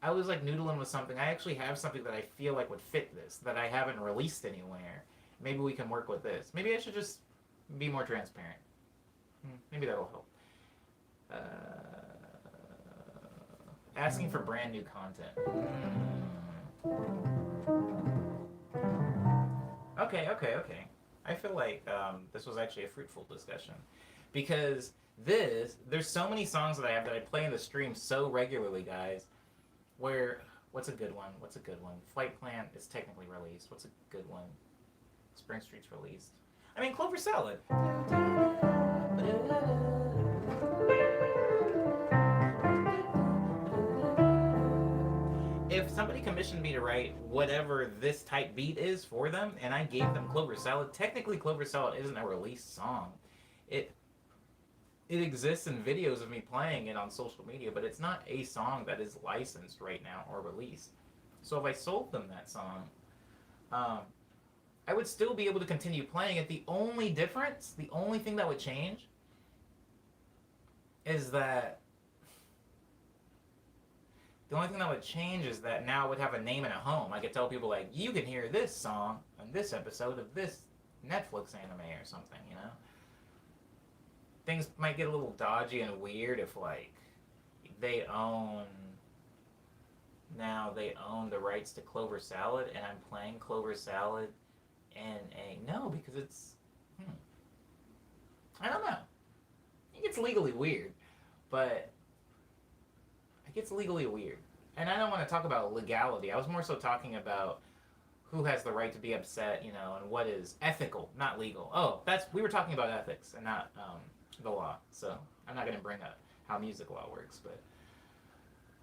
Speaker 1: I was noodling with something. I actually have something that I feel like would fit this, that I haven't released anywhere. Maybe we can work with this. Maybe I should just be more transparent. Maybe that'll help. Asking for brand new content. Okay. I feel like this was actually a fruitful discussion. Because there's so many songs that I have that I play in the stream so regularly, guys, where, what's a good one? Flight Plan is technically released. What's a good one? Spring Street's released. I mean, Clover Salad. If somebody commissioned me to write whatever this type beat is for them, and I gave them Clover Salad, technically Clover Salad isn't a released song. It exists in videos of me playing it on social media, but it's not a song that is licensed right now or released. So if I sold them that song, I would still be able to continue playing it. The only difference, the only thing that would change is that now it would have a name and a home. I could tell people, you can hear this song on this episode of this Netflix anime or something, Things might get a little dodgy and weird if, they own the rights to Clover Salad, and I'm playing Clover Salad no, because it's, I don't know. It gets legally weird, And I don't want to talk about legality. I was more so talking about who has the right to be upset, and what is ethical, not legal. Oh, we were talking about ethics and not the law. So I'm not going to bring up how music law works, but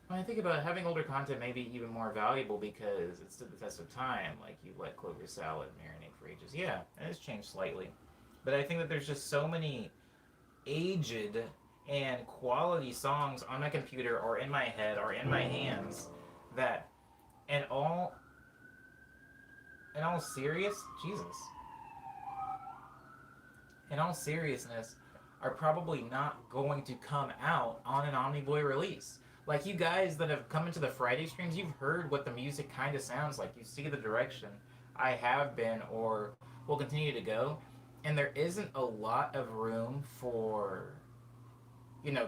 Speaker 1: when I think about having older content, maybe even more valuable because it stood the test of time. You let Clover Salad marinate for ages. Yeah, it has changed slightly, but I think that there's just so many aged and quality songs on my computer or in my head or in my hands that, in all seriousness, are probably not going to come out on an Omniboy release. You guys that have come into the Friday streams, you've heard what the music kind of sounds like. You see the direction I have been or will continue to go, and there isn't a lot of room for, there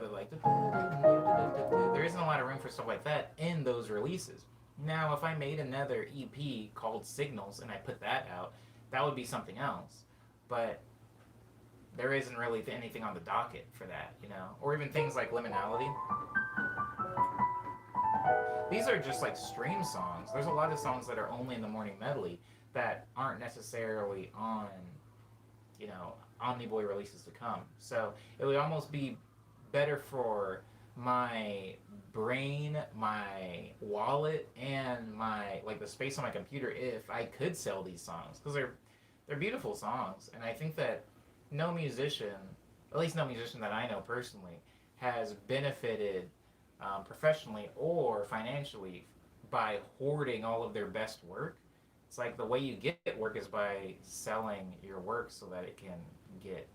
Speaker 1: isn't a lot of room for stuff like that in those releases. Now, if I made another EP called Signals and I put that out, that would be something else. But there isn't really anything on the docket for that, Or even things like Liminality. These are just stream songs. There's a lot of songs that are only in the morning medley that aren't necessarily on, Omniboy releases to come. So it would almost be better for my brain, my wallet, and my the space on my computer if I could sell these songs, because they're They're beautiful songs, and I think that no musician, at least no musician that I know personally, has benefited professionally or financially by hoarding all of their best work. It's like the way you get work is by selling your work so that it can get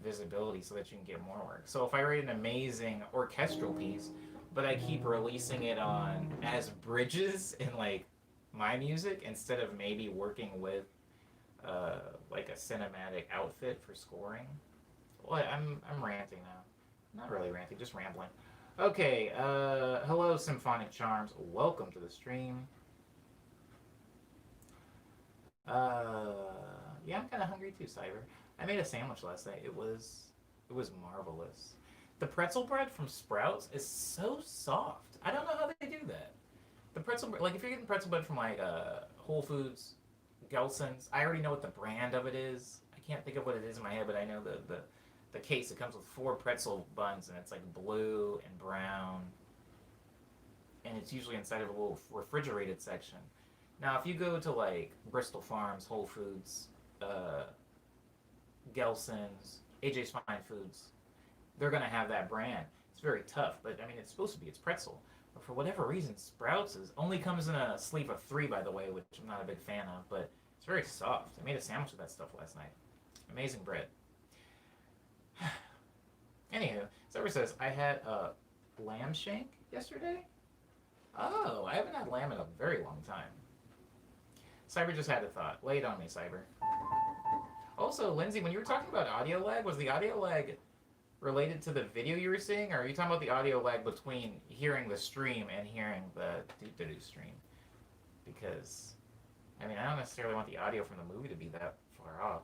Speaker 1: visibility, so that you can get more work. So if I write an amazing orchestral piece, but I keep releasing it on as bridges in like my music instead of maybe working with uh, like a cinematic outfit for scoring. Well, I'm ranting now. Not really ranting, just rambling. Okay, hello Symphonic Charms. Welcome to the stream. Uh, yeah, I'm kind of hungry too, Cyber. I made a sandwich last night. It was marvelous. The pretzel bread from Sprouts is so soft. I don't know how they do that. The pretzel bread, like if you're getting pretzel bread from like Whole Foods, Gelson's, I already know what the brand of it is. I can't think of what it is in my head, but I know the case. It comes with four pretzel buns, and it's like blue and brown, and it's usually inside of a little refrigerated section. Now, if you go to like Bristol Farms, Whole Foods, uh, Gelson's, AJ's Fine Foods, they're gonna have that brand. It's very tough, but I mean, it's supposed to be. It's pretzel. But for whatever reason, Sprouts only comes in a sleeve of three, by the way, which I'm not a big fan of. But it's very soft. I made a sandwich with that stuff last night. Amazing bread. Anywho, Silver says I had a lamb shank yesterday. Oh, I haven't had lamb in a very long time. Cyber just had a thought. Lay it on me, Cyber. Also, Lindsay, when you were talking about audio lag, was the audio lag related to the video you were seeing, or are you talking about the audio lag between hearing the stream and hearing the doo-doo stream? Because, I mean, I don't necessarily want the audio from the movie to be that far off.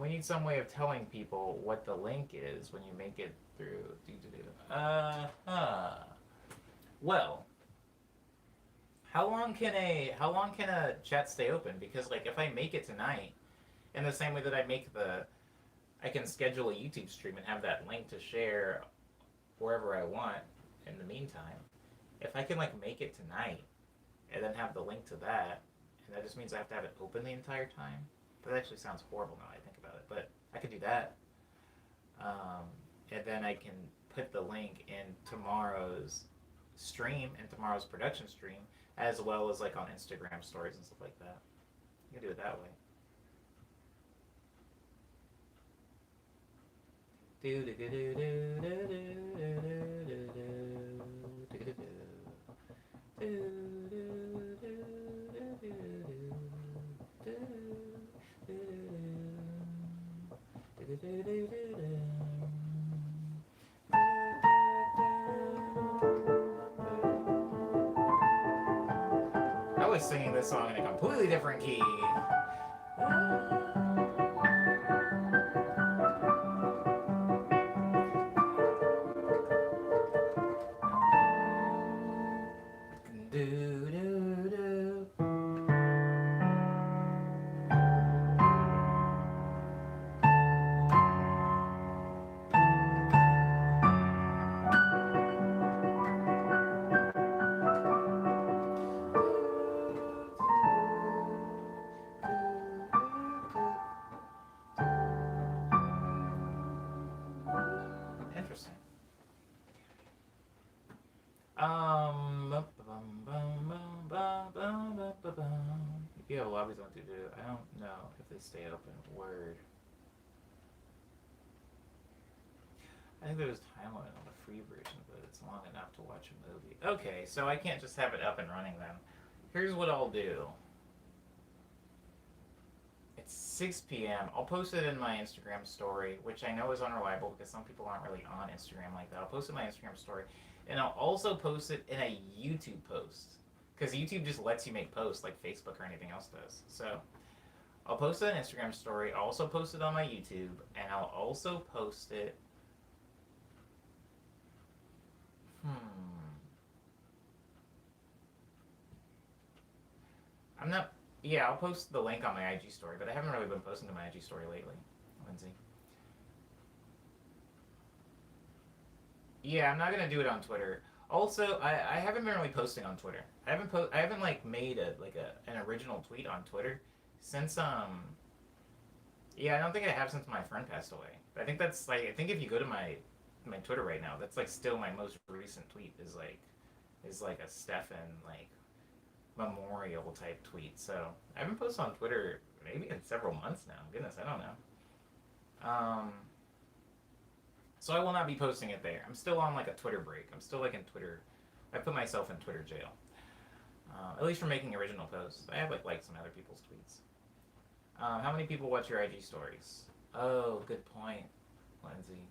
Speaker 1: We need some way of telling people what the link is when you make it through doo-doo. Well, how long can a chat stay open? Because like if I make it tonight, in the same way that I can schedule a YouTube stream and have that link to share wherever I want in the meantime. If I can like make it tonight and then have the link to that, and that just means I have to have it open the entire time. That actually sounds horrible now I think about it, but I could do that. And then I can put the link in tomorrow's stream and tomorrow's production stream, as well as like on Instagram stories and stuff like that. You can do it that way. I was singing this song in a completely different key. Interesting. Yeah, lobbies don't do. I don't know if they stay open. Word. I think there was time limit on the free version, but it's long enough to watch a movie. Okay, so I can't just have it up and running then. Here's what I'll do. It's 6 p.m. I'll post it in my Instagram story, which I know is unreliable because some people aren't really on Instagram like that. I'll post it in my Instagram story. And I'll also post it in a YouTube post. Because YouTube just lets you make posts like Facebook or anything else does. So I'll post it on Instagram story. I'll also post it on my YouTube. And I'll also post it... I'm not... Yeah, I'll post the link on my IG story, but I haven't really been posting to my IG story lately, Lindsay. Yeah, I'm not gonna do it on Twitter. Also, I haven't been really posting on Twitter. I haven't like made an original tweet on Twitter Since yeah, I don't think I have since my friend passed away. I think that's like I think if you go to my Twitter right now, that's like still my most recent tweet is like a Stefan like memorial type tweet. So I haven't posted on Twitter maybe in several months now. Goodness, I don't know. So I will not be posting it there. I'm still on like a Twitter break. I'm still like in Twitter. I put myself in Twitter jail. At least for making original posts. I have like likes on other people's tweets. How many people watch your IG stories? Oh, good point, Lindsay.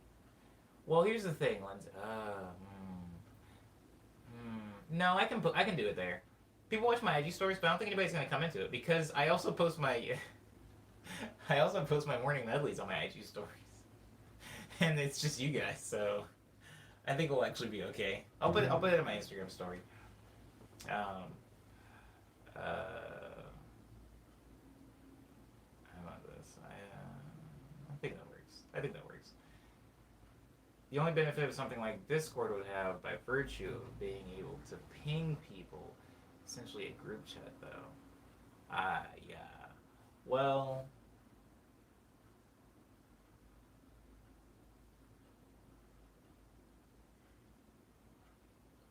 Speaker 1: Well, here's the thing, Lindsay. No, I can do it there. People watch my IG stories, but I don't think anybody's gonna come into it because I also post my I also post my morning medleys on my IG stories, and it's just you guys. So I think we'll actually be okay. I'll put it in my Instagram story. Um, how about this? I think that works. I think that works. The only benefit of something like Discord would have by virtue of being able to ping people, essentially a group chat though. Yeah. Well,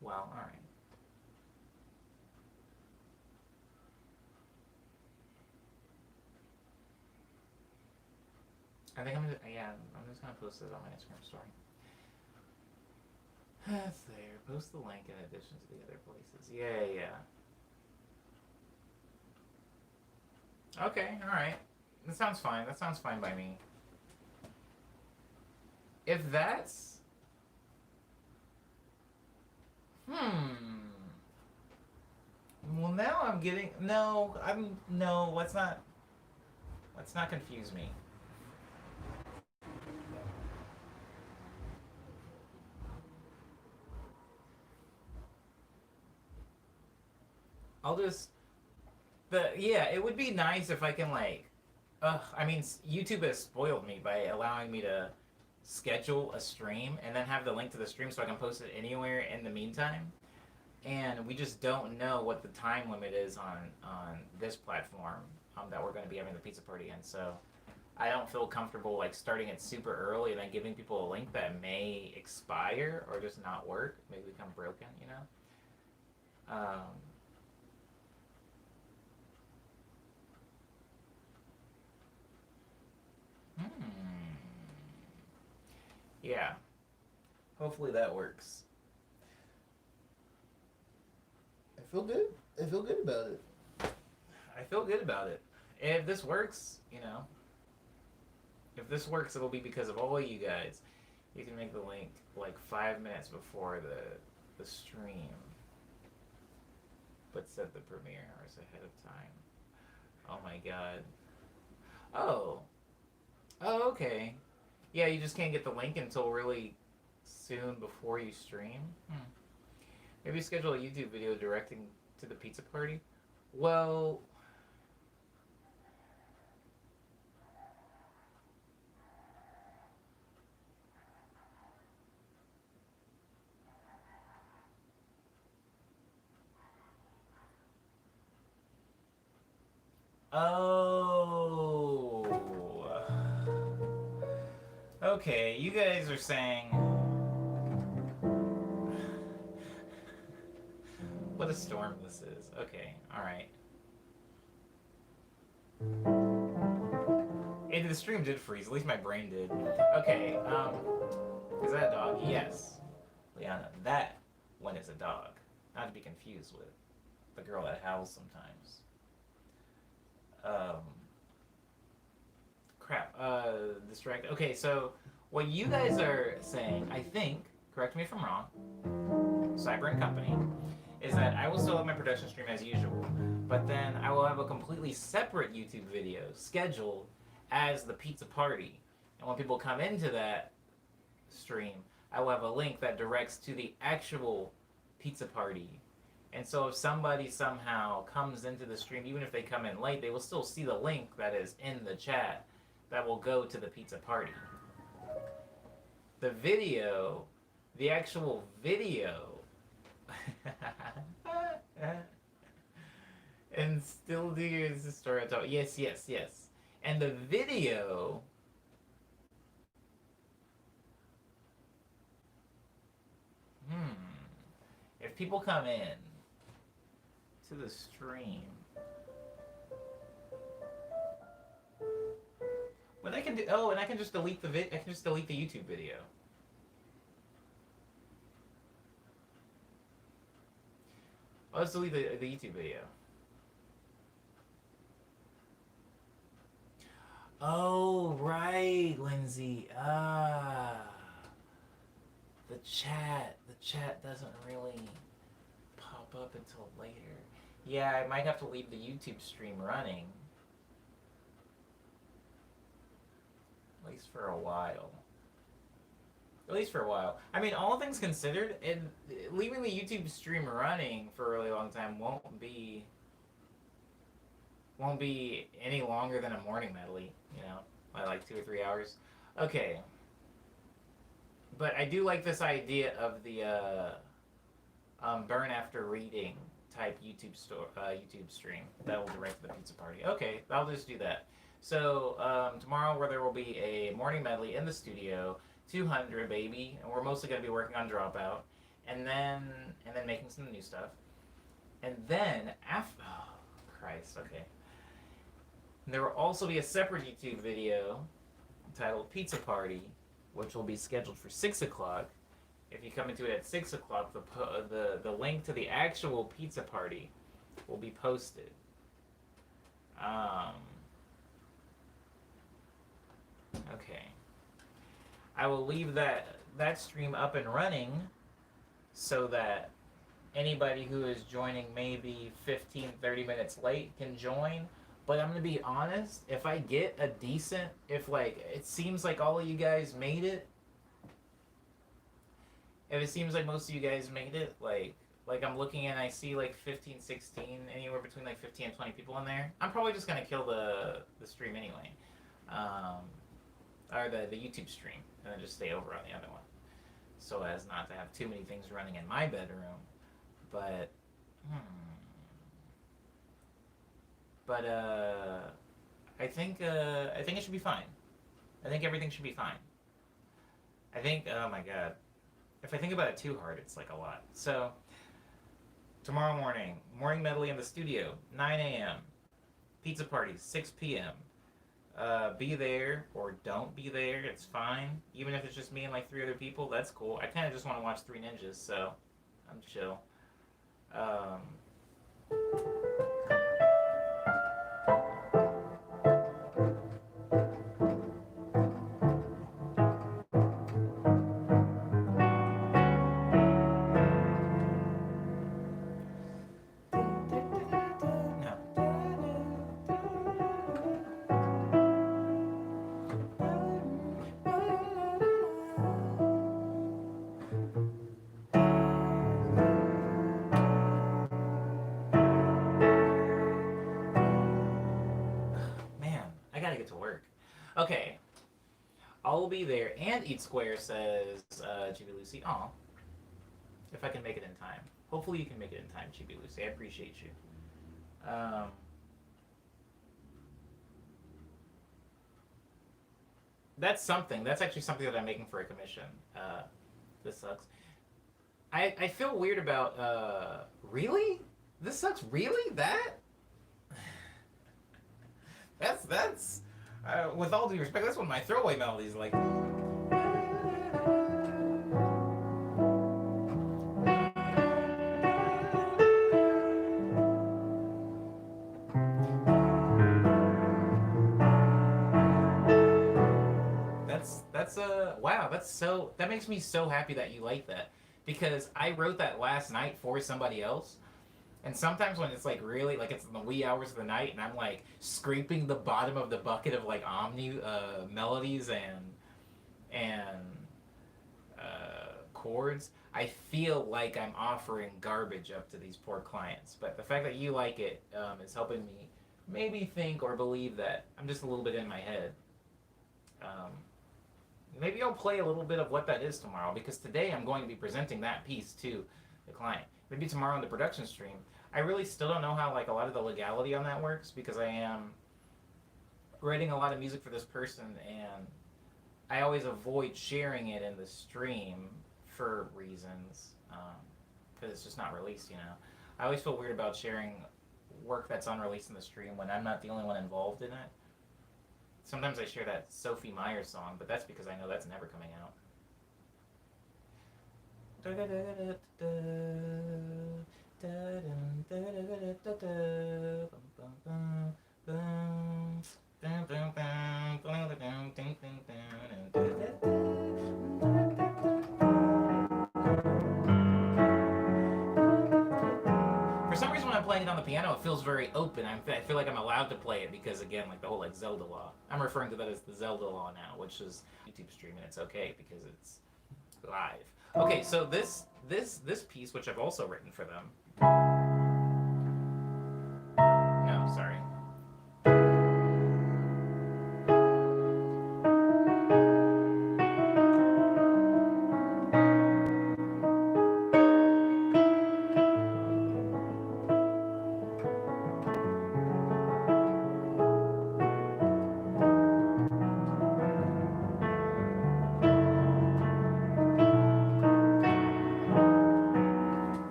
Speaker 1: all right. I think I'm just gonna post it on my Instagram story. That's there. Post the link in addition to the other places. Yeah. Okay, alright. That sounds fine. That sounds fine by me. If that's. Hmm. Well, now I'm getting. No, I'm. No, let's not confuse me. I'll just. Yeah, it would be nice if I can, like. I mean, YouTube has spoiled me by allowing me to schedule a stream and then have the link to the stream so I can post it anywhere in the meantime. And we just don't know what the time limit is on this platform that we're going to be having the pizza party in. So I don't feel comfortable like starting it super early and then giving people a link that may expire or just not work, may become broken, you know. Hmm. Yeah. Hopefully that works. I feel good. I feel good about it. I feel good about it. If this works, you know, if this works, it'll be because of all you guys. You can make the link like 5 minutes before the stream, but set the premiere hours ahead of time. Oh my god. Oh. Oh, okay. Yeah, you just can't get the link until really soon before you stream. Maybe schedule a YouTube video directing to the pizza party. Well, oh. Okay, you guys are saying. What a storm this is. Okay, alright. And the stream did freeze, at least my brain did. Okay, is that a dog? Yes. Liana, that one is a dog. Not to be confused with the girl that howls sometimes. Um, crap. Distracted. Okay, so what you guys are saying, I think, correct me if I'm wrong, Cyber and Company, is that I will still have my production stream as usual, but then I will have a completely separate YouTube video scheduled as the pizza party. And when people come into that stream, I will have a link that directs to the actual pizza party. And so if somebody somehow comes into the stream, even if they come in late, they will still see the link that is in the chat that will go to the pizza party. The video, the actual video, And still do use the story on top. Yes, yes, yes. And the video. If people come in to the stream, what I can do? Oh, and I can just delete the I can just delete the YouTube video. Oh, let's delete the YouTube video. Oh, right, Lindsay. The chat doesn't really pop up until later. Yeah, I might have to leave the YouTube stream running. At least for a while. At least for a while. I mean, all things considered, leaving the YouTube stream running for a really long time won't be any longer than a morning medley, you know, by like 2 or 3 hours. Okay. But I do like this idea of the burn after reading type YouTube stream that will direct to the pizza party. Okay, I'll just do that. So tomorrow, where there will be a morning medley in the studio, 200 baby, and we're mostly going to be working on Dropout, and then making some new stuff, and then after, oh Christ, okay. And there will also be a separate YouTube video titled Pizza Party, which will be scheduled for 6 o'clock. If you come into it at 6 o'clock, the link to the actual pizza party will be posted. Okay. I will leave that stream up and running so that anybody who is joining maybe 15, 30 minutes late can join. But I'm going to be honest, if I get a decent, if like, it seems like all of you guys made it, if it seems like most of you guys made it, like I'm looking and I see like 15, 16, anywhere between like 15 and 20 people in there, I'm probably just going to kill the stream anyway. Or the YouTube stream, and then just stay over on the other one. So as not to have too many things running in my bedroom. But, I think it should be fine. I think everything should be fine. I think, oh my god. If I think about it too hard, it's like a lot. So, tomorrow morning medley in the studio, 9 a.m. Pizza party, 6 p.m. Be there or don't be there, it's fine. Even if it's just me and like 3 other people, that's cool. I kind of just want to watch 3 Ninjas, so I'm chill. Okay, I'll be there. And Eat Square says, Chibi Lucy, aw, if I can make it in time. Hopefully you can make it in time, Chibi Lucy. I appreciate you. That's something. That's actually something that I'm making for a commission. This sucks. I feel weird about, really? This sucks? Really? That? That's with all due respect, that's one of my throwaway melodies. Like, that's wow. That makes me so happy that you like that, because I wrote that last night for somebody else. And sometimes when it's like really, like it's in the wee hours of the night and I'm like scraping the bottom of the bucket of like Omni melodies and chords, I feel like I'm offering garbage up to these poor clients. But the fact that you like it is helping me maybe think or believe that I'm just a little bit in my head. Maybe I'll play a little bit of what that is tomorrow, because today I'm going to be presenting that piece to the client. Maybe tomorrow on the production stream, I really still don't know how like a lot of the legality on that works because I am writing a lot of music for this person, and I always avoid sharing it in the stream for reasons, because it's just not released. I always feel weird about sharing work that's unreleased in the stream when I'm not the only one involved in it. Sometimes I share that Sophie Myers song, but that's because I know that's never coming out. For some reason, when I'm playing it on the piano, it feels very open. I feel like I'm allowed to play it because, again, like the whole like Zelda law. I'm referring to that as the Zelda law now, which is YouTube stream, and it's okay because it's live. Okay, so this piece, which I've also written for them. No, sorry.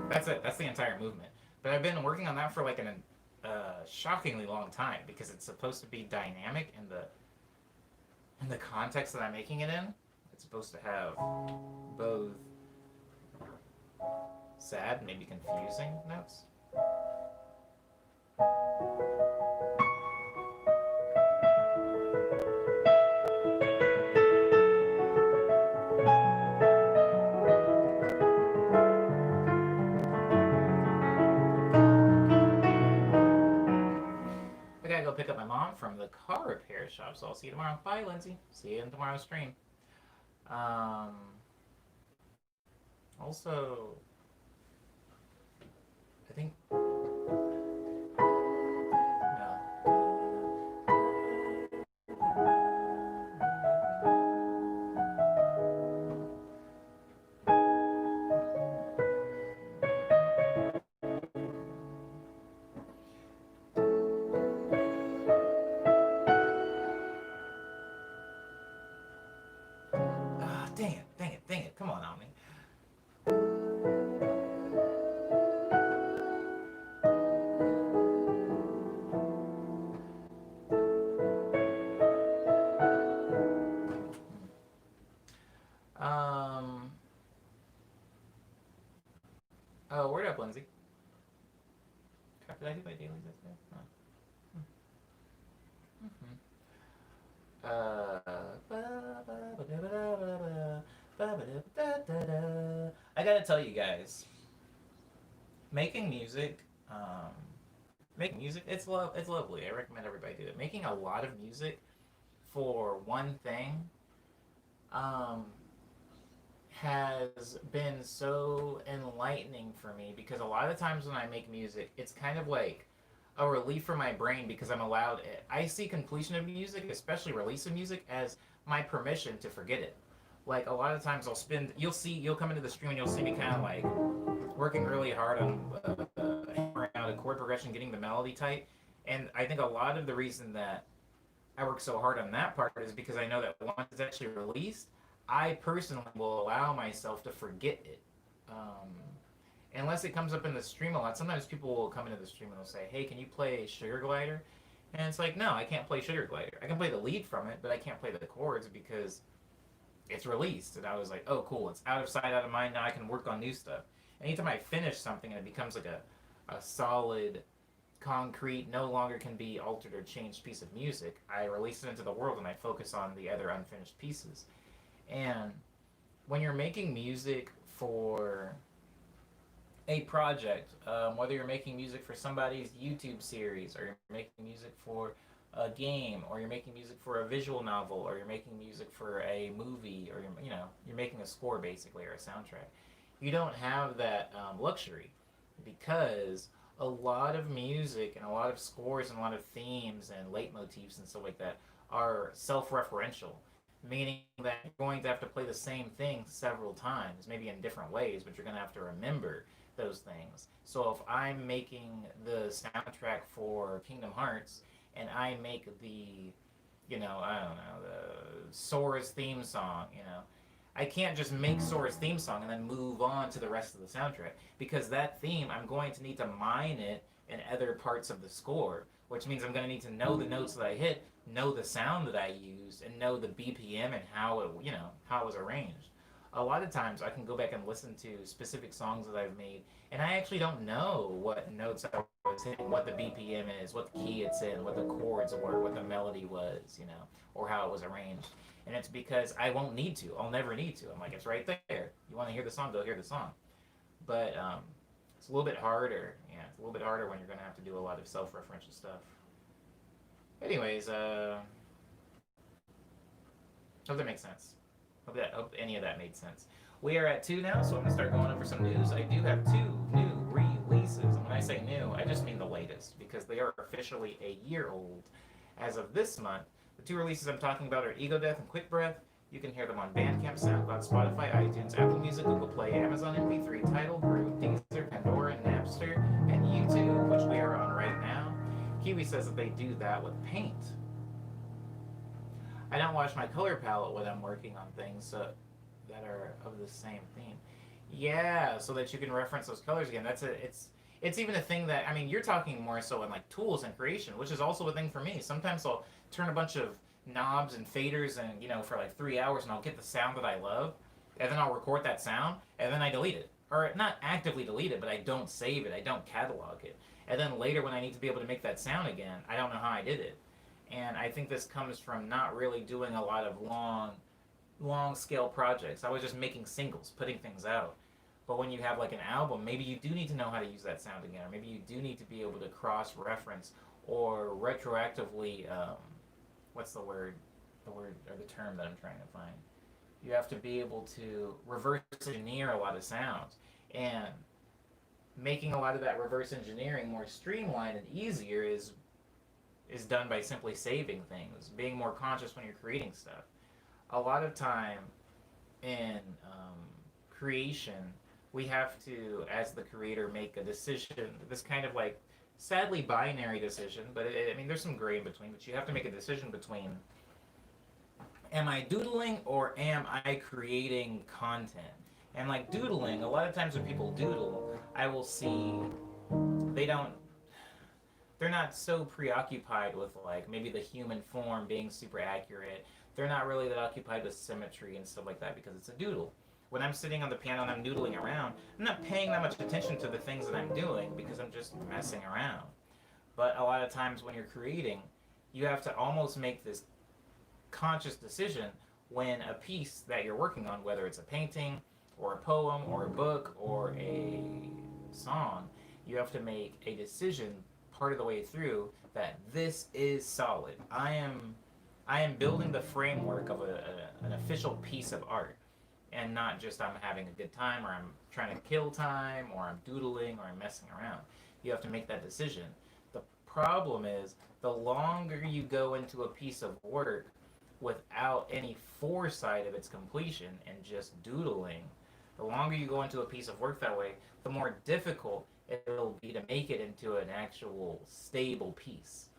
Speaker 1: That's it. That's the entire movement. But I've been working on that for like an shockingly long time because it's supposed to be dynamic in the context that I'm making it in. It's supposed to have both sad, maybe confusing notes. I gotta go pick up my mom from the car repair shop, so I'll see you tomorrow. Bye, Lindsay. See you in tomorrow's stream. Um, Also, I think no. Ah, dang it, dang it, dang it! Come on, Omni. Um. Oh, word up, Lindsay. Did I do my dailies yesterday? Oh. Mm-hmm. I gotta tell you guys, making music, um, making music, it's lovely. I recommend everybody do it. Making a lot of music for one thing, um, has been so enlightening for me because a lot of times when I make music, it's kind of like a relief for my brain because I'm allowed it. I see completion of music, especially release of music, as my permission to forget it. Like a lot of times you'll come into the stream and you'll see me kind of like working really hard on hammering out a chord progression, getting the melody tight. And I think a lot of the reason that I work so hard on that part is because I know that once it's actually released, I personally will allow myself to forget it. Um, Unless it comes up in the stream a lot. Sometimes people will come into the stream and they'll say, "Hey, can you play Sugar Glider?" And it's like, no, I can't play Sugar Glider. I can play the lead from it, but I can't play the chords because it's released. And I was like, oh, cool. It's out of sight, out of mind. Now I can work on new stuff. Anytime I finish something and it becomes like a solid, concrete, no longer can be altered or changed piece of music, I release it into the world and I focus on the other unfinished pieces. And when you're making music for a project, whether you're making music for somebody's YouTube series, or you're making music for a game, or you're making music for a visual novel, or you're making music for a movie, or you're making a score basically or a soundtrack. You don't have that luxury because a lot of music and a lot of scores and a lot of themes and leitmotifs and stuff like that are self-referential, meaning that you're going to have to play the same thing several times, maybe in different ways, but you're going to have to remember those things. So if I'm making the soundtrack for Kingdom Hearts and I make the, I don't know, the Sora's theme song, I can't just make Sora's theme song and then move on to the rest of the soundtrack because that theme, I'm going to need to mine it in other parts of the score, which means I'm going to need to know the notes that I hit, know the sound that I used, and know the BPM and how it was arranged. A lot of times I can go back and listen to specific songs that I've made, and I actually don't know what notes I was hitting, what the BPM is, what the key it's in, what the chords were, what the melody was, or how it was arranged. And it's because I won't need to. I'll never need to. I'm like, it's right there. You want to hear the song? Go hear the song. But it's a little bit harder. Yeah, it's a little bit harder when you're going to have to do a lot of self-referential stuff. Anyways, hope that makes sense. Hope any of that made sense. We are at 2 now, so I'm going to start going over some news. I do have 2 new releases. And when I say new, I just mean the latest, because they are officially a year old. As of this month, the 2 releases I'm talking about are Ego Death and Quick Breath. You can hear them on Bandcamp, SoundCloud, Spotify, iTunes, Apple Music, Google Play, Amazon MP3, Tidal, Brew, Deezer, Pandora, Napster, and YouTube, which we are on right now. Kiwi says that they do that with paint. I don't watch my color palette when I'm working on things that are of the same theme. Yeah, so that you can reference those colors again. It's even a thing that, I mean, you're talking more so in like tools and creation, which is also a thing for me. Sometimes I'll turn a bunch of knobs and faders and for like 3 hours, and I'll get the sound that I love, and then I'll record that sound, and then I delete it, or not actively delete it, but I don't save it, I don't catalog it, and then later when I need to be able to make that sound again, I don't know how I did it. And I think this comes from not really doing a lot of long scale projects. I was just making singles, putting things out. But when you have like an album, maybe you do need to know how to use that sound again, or maybe you do need to be able to cross reference or retroactively, what's the word or the term that I'm trying to find. You have to be able to reverse engineer a lot of sounds, and making a lot of that reverse engineering more streamlined and easier is done by simply saving things, being more conscious when you're creating stuff. A lot of time in creation, we have to, as the creator, make a decision, this kind of like sadly binary decision, but I mean, there's some gray in between, but you have to make a decision between, am I doodling or am I creating content? And like doodling, a lot of times when people doodle, I will see they don't they're not so preoccupied with like maybe the human form being super accurate. They're not really that occupied with symmetry and stuff like that because it's a doodle. When I'm sitting on the piano and I'm noodling around, I'm not paying that much attention to the things that I'm doing because I'm just messing around. But a lot of times when you're creating, you have to almost make this conscious decision when a piece that you're working on, whether it's a painting or a poem or a book or a song, you have to make a decision part of the way through that this is solid. I am building the framework of an official piece of art, and not just I'm having a good time or I'm trying to kill time or I'm doodling or I'm messing around. You have to make that decision. The problem is the longer you go into a piece of work without any foresight of its completion and just doodling, the longer you go into a piece of work that way, the more difficult it'll be to make it into an actual stable piece.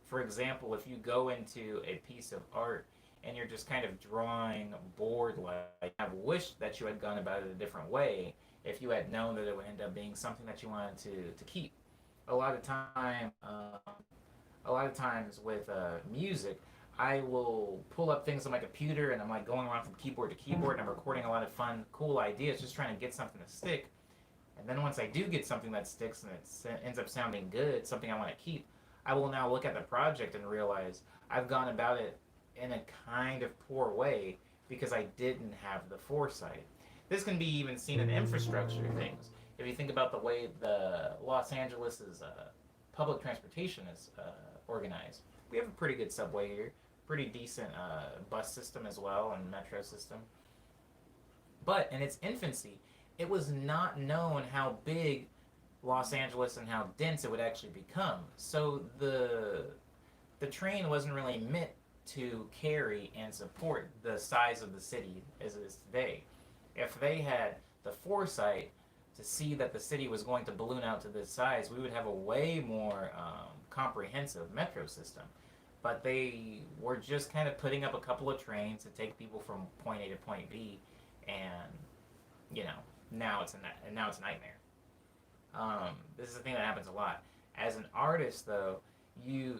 Speaker 1: For example, if you go into a piece of art and you're just kind of drawing bored, like I've wished that you had gone about it a different way if you had known that it would end up being something that you wanted to keep. A lot of time, a lot of times with music, I will pull up things on my computer and I'm like going around from keyboard to keyboard and I'm recording a lot of fun, cool ideas, just trying to get something to stick. And then once I do get something that sticks and it ends up sounding good, something I want to keep, I will now look at the project and realize I've gone about it in a kind of poor way because I didn't have the foresight. This can be even seen in infrastructure things. If you think about the way the Los Angeles's public transportation is organized, we have a pretty good subway here, pretty decent bus system as well, and metro system. But in its infancy, it was not known how big Los Angeles and how dense it would actually become. So the train wasn't really meant to carry and support the size of the city as it is today. If they had the foresight, to see that the city was going to balloon out to this size, we would have a way more comprehensive metro system. But they were just kind of putting up a couple of trains to take people from point A to point B, and you know, now it's a nightmare. This is the thing that happens a lot. As an artist, though, you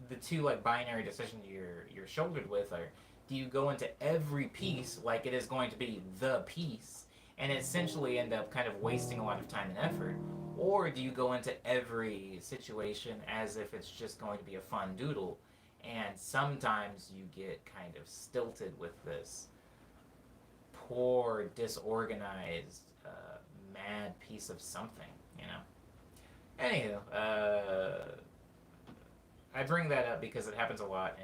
Speaker 1: the two like binary decisions you're shouldered with are: do you go into every piece like it is going to be the piece, and essentially end up kind of wasting a lot of time and effort, or do you go into every situation as if it's just going to be a fun doodle, and sometimes you get kind of stilted with this poor, disorganized, mad piece of something, you know? Anywho, I bring that up because it happens a lot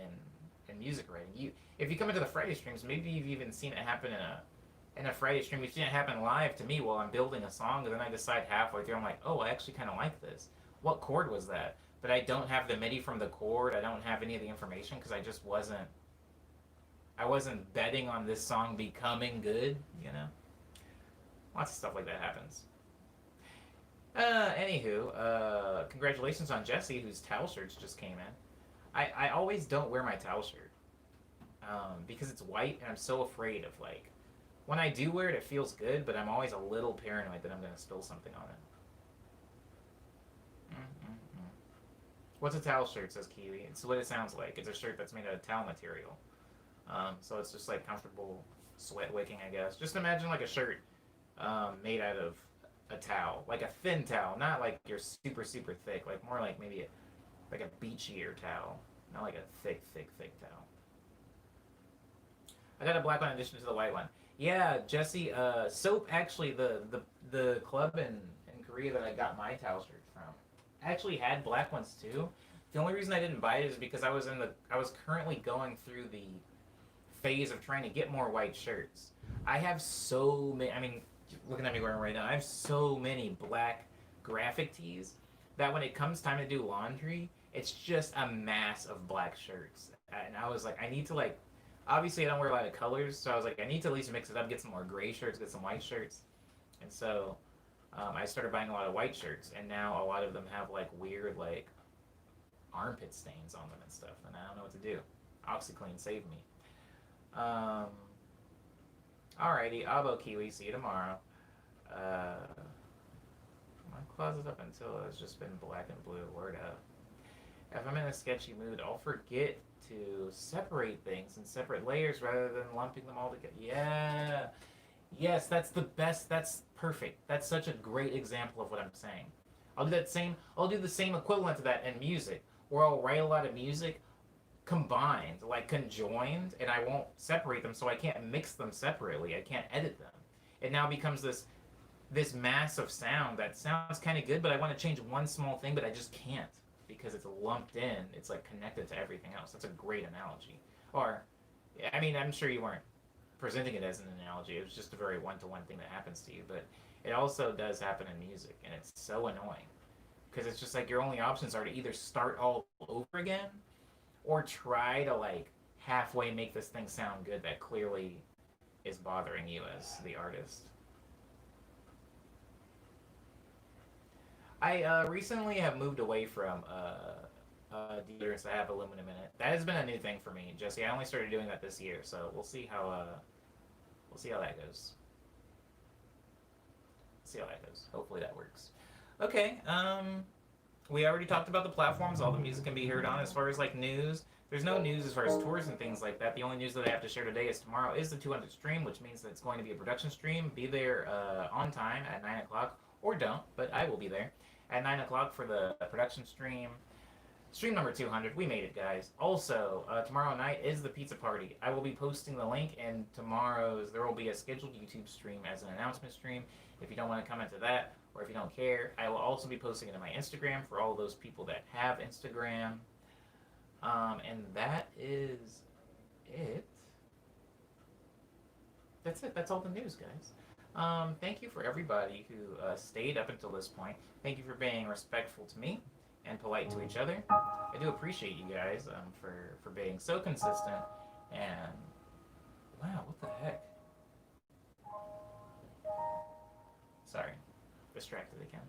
Speaker 1: in music writing. If you come into the Friday streams, maybe you've even seen it happen in a Friday stream. You've seen it happen live to me while I'm building a song, and then I decide halfway through, I'm like, oh, I actually kind of like this. What chord was that? But I don't have the MIDI from the chord. I don't have any of the information because I wasn't betting on this song becoming good, you know? Lots of stuff like that happens. Anywho, congratulations on Jesse, whose towel shirts just came in. I always don't wear my towel shirt because it's white, and I'm so afraid of, like, when I do wear it, it feels good, but I'm always a little paranoid that I'm going to spill something on it. Mm-mm-mm. What's a towel shirt, says Kiwi? It's what it sounds like. It's a shirt that's made out of towel material. So it's just, like, comfortable sweat wicking, I guess. Just imagine, like, a shirt made out of a towel, like a thin towel, not like your super super thick, like more like maybe like a beachier towel, not like a thick towel. I got a black one in addition to the white one. Yeah, Jesse. Soap actually the club in Korea that I got my towel shirt from actually had black ones too. The only reason I didn't buy it is because I was currently going through the phase of trying to get more white shirts. I have so many. I mean, looking at me wearing right now, I have so many black graphic tees that when it comes time to do laundry, it's just a mass of black shirts. And I was like, I need to like, obviously I don't wear a lot of colors, so I was like, I need to at least mix it up, get some more gray shirts, get some white shirts. And so I started buying a lot of white shirts, and now a lot of them have like weird like armpit stains on them and stuff, and I don't know what to do. OxyClean, save me. Alrighty, Abo Kiwi, see you tomorrow. My closet up until it's just been black and blue. Word up. If I'm in a sketchy mood, I'll forget to separate things in separate layers rather than lumping them all together. Yeah. Yes, that's the best. That's perfect. That's such a great example of what I'm saying. I'll do the same equivalent to that in music, where I'll write a lot of music combined, like conjoined, and I won't separate them, so I can't mix them separately. I can't edit them. It now becomes this mass of sound that sounds kind of good, but I want to change one small thing, but I just can't because it's lumped in. It's like connected to everything else. That's a great analogy. Or, I mean, I'm sure you weren't presenting it as an analogy. It was just a very one-to-one thing that happens to you, but it also does happen in music, and it's so annoying because it's just like your only options are to either start all over again or try to like halfway make this thing sound good that clearly is bothering you as the artist. I recently have moved away from deodorants that have aluminum in it. That has been a new thing for me, Jesse. I only started doing that this year, so we'll see how that goes. See how that goes. Hopefully that works. Okay. We already talked about the platforms all the music can be heard on. As far as like news, there's no news as far as tours and things like that. The only news that I have to share today is tomorrow is the 200 stream, which means that it's going to be a production stream. Be there on time at 9 o'clock, or don't, but I will be there at 9 o'clock for the production stream. Stream number 200. We made it, guys. Also, tomorrow night is the pizza party. I will be posting the link, and there will be a scheduled YouTube stream as an announcement stream. If you don't want to come into that, or if you don't care, I will also be posting it on my Instagram for all those people that have Instagram. And that is it. That's it. That's all the news, guys. Thank you for everybody who stayed up until this point. Thank you for being respectful to me and polite to each other. I do appreciate you guys for being so consistent. And wow, what the heck? Sorry. distracted again.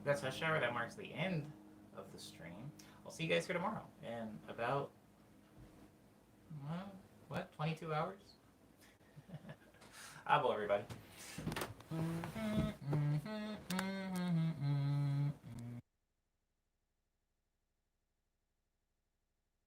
Speaker 1: That's a shower. That marks the end of the stream. I'll see you guys here tomorrow in about, what, 22 hours? Abo, everybody.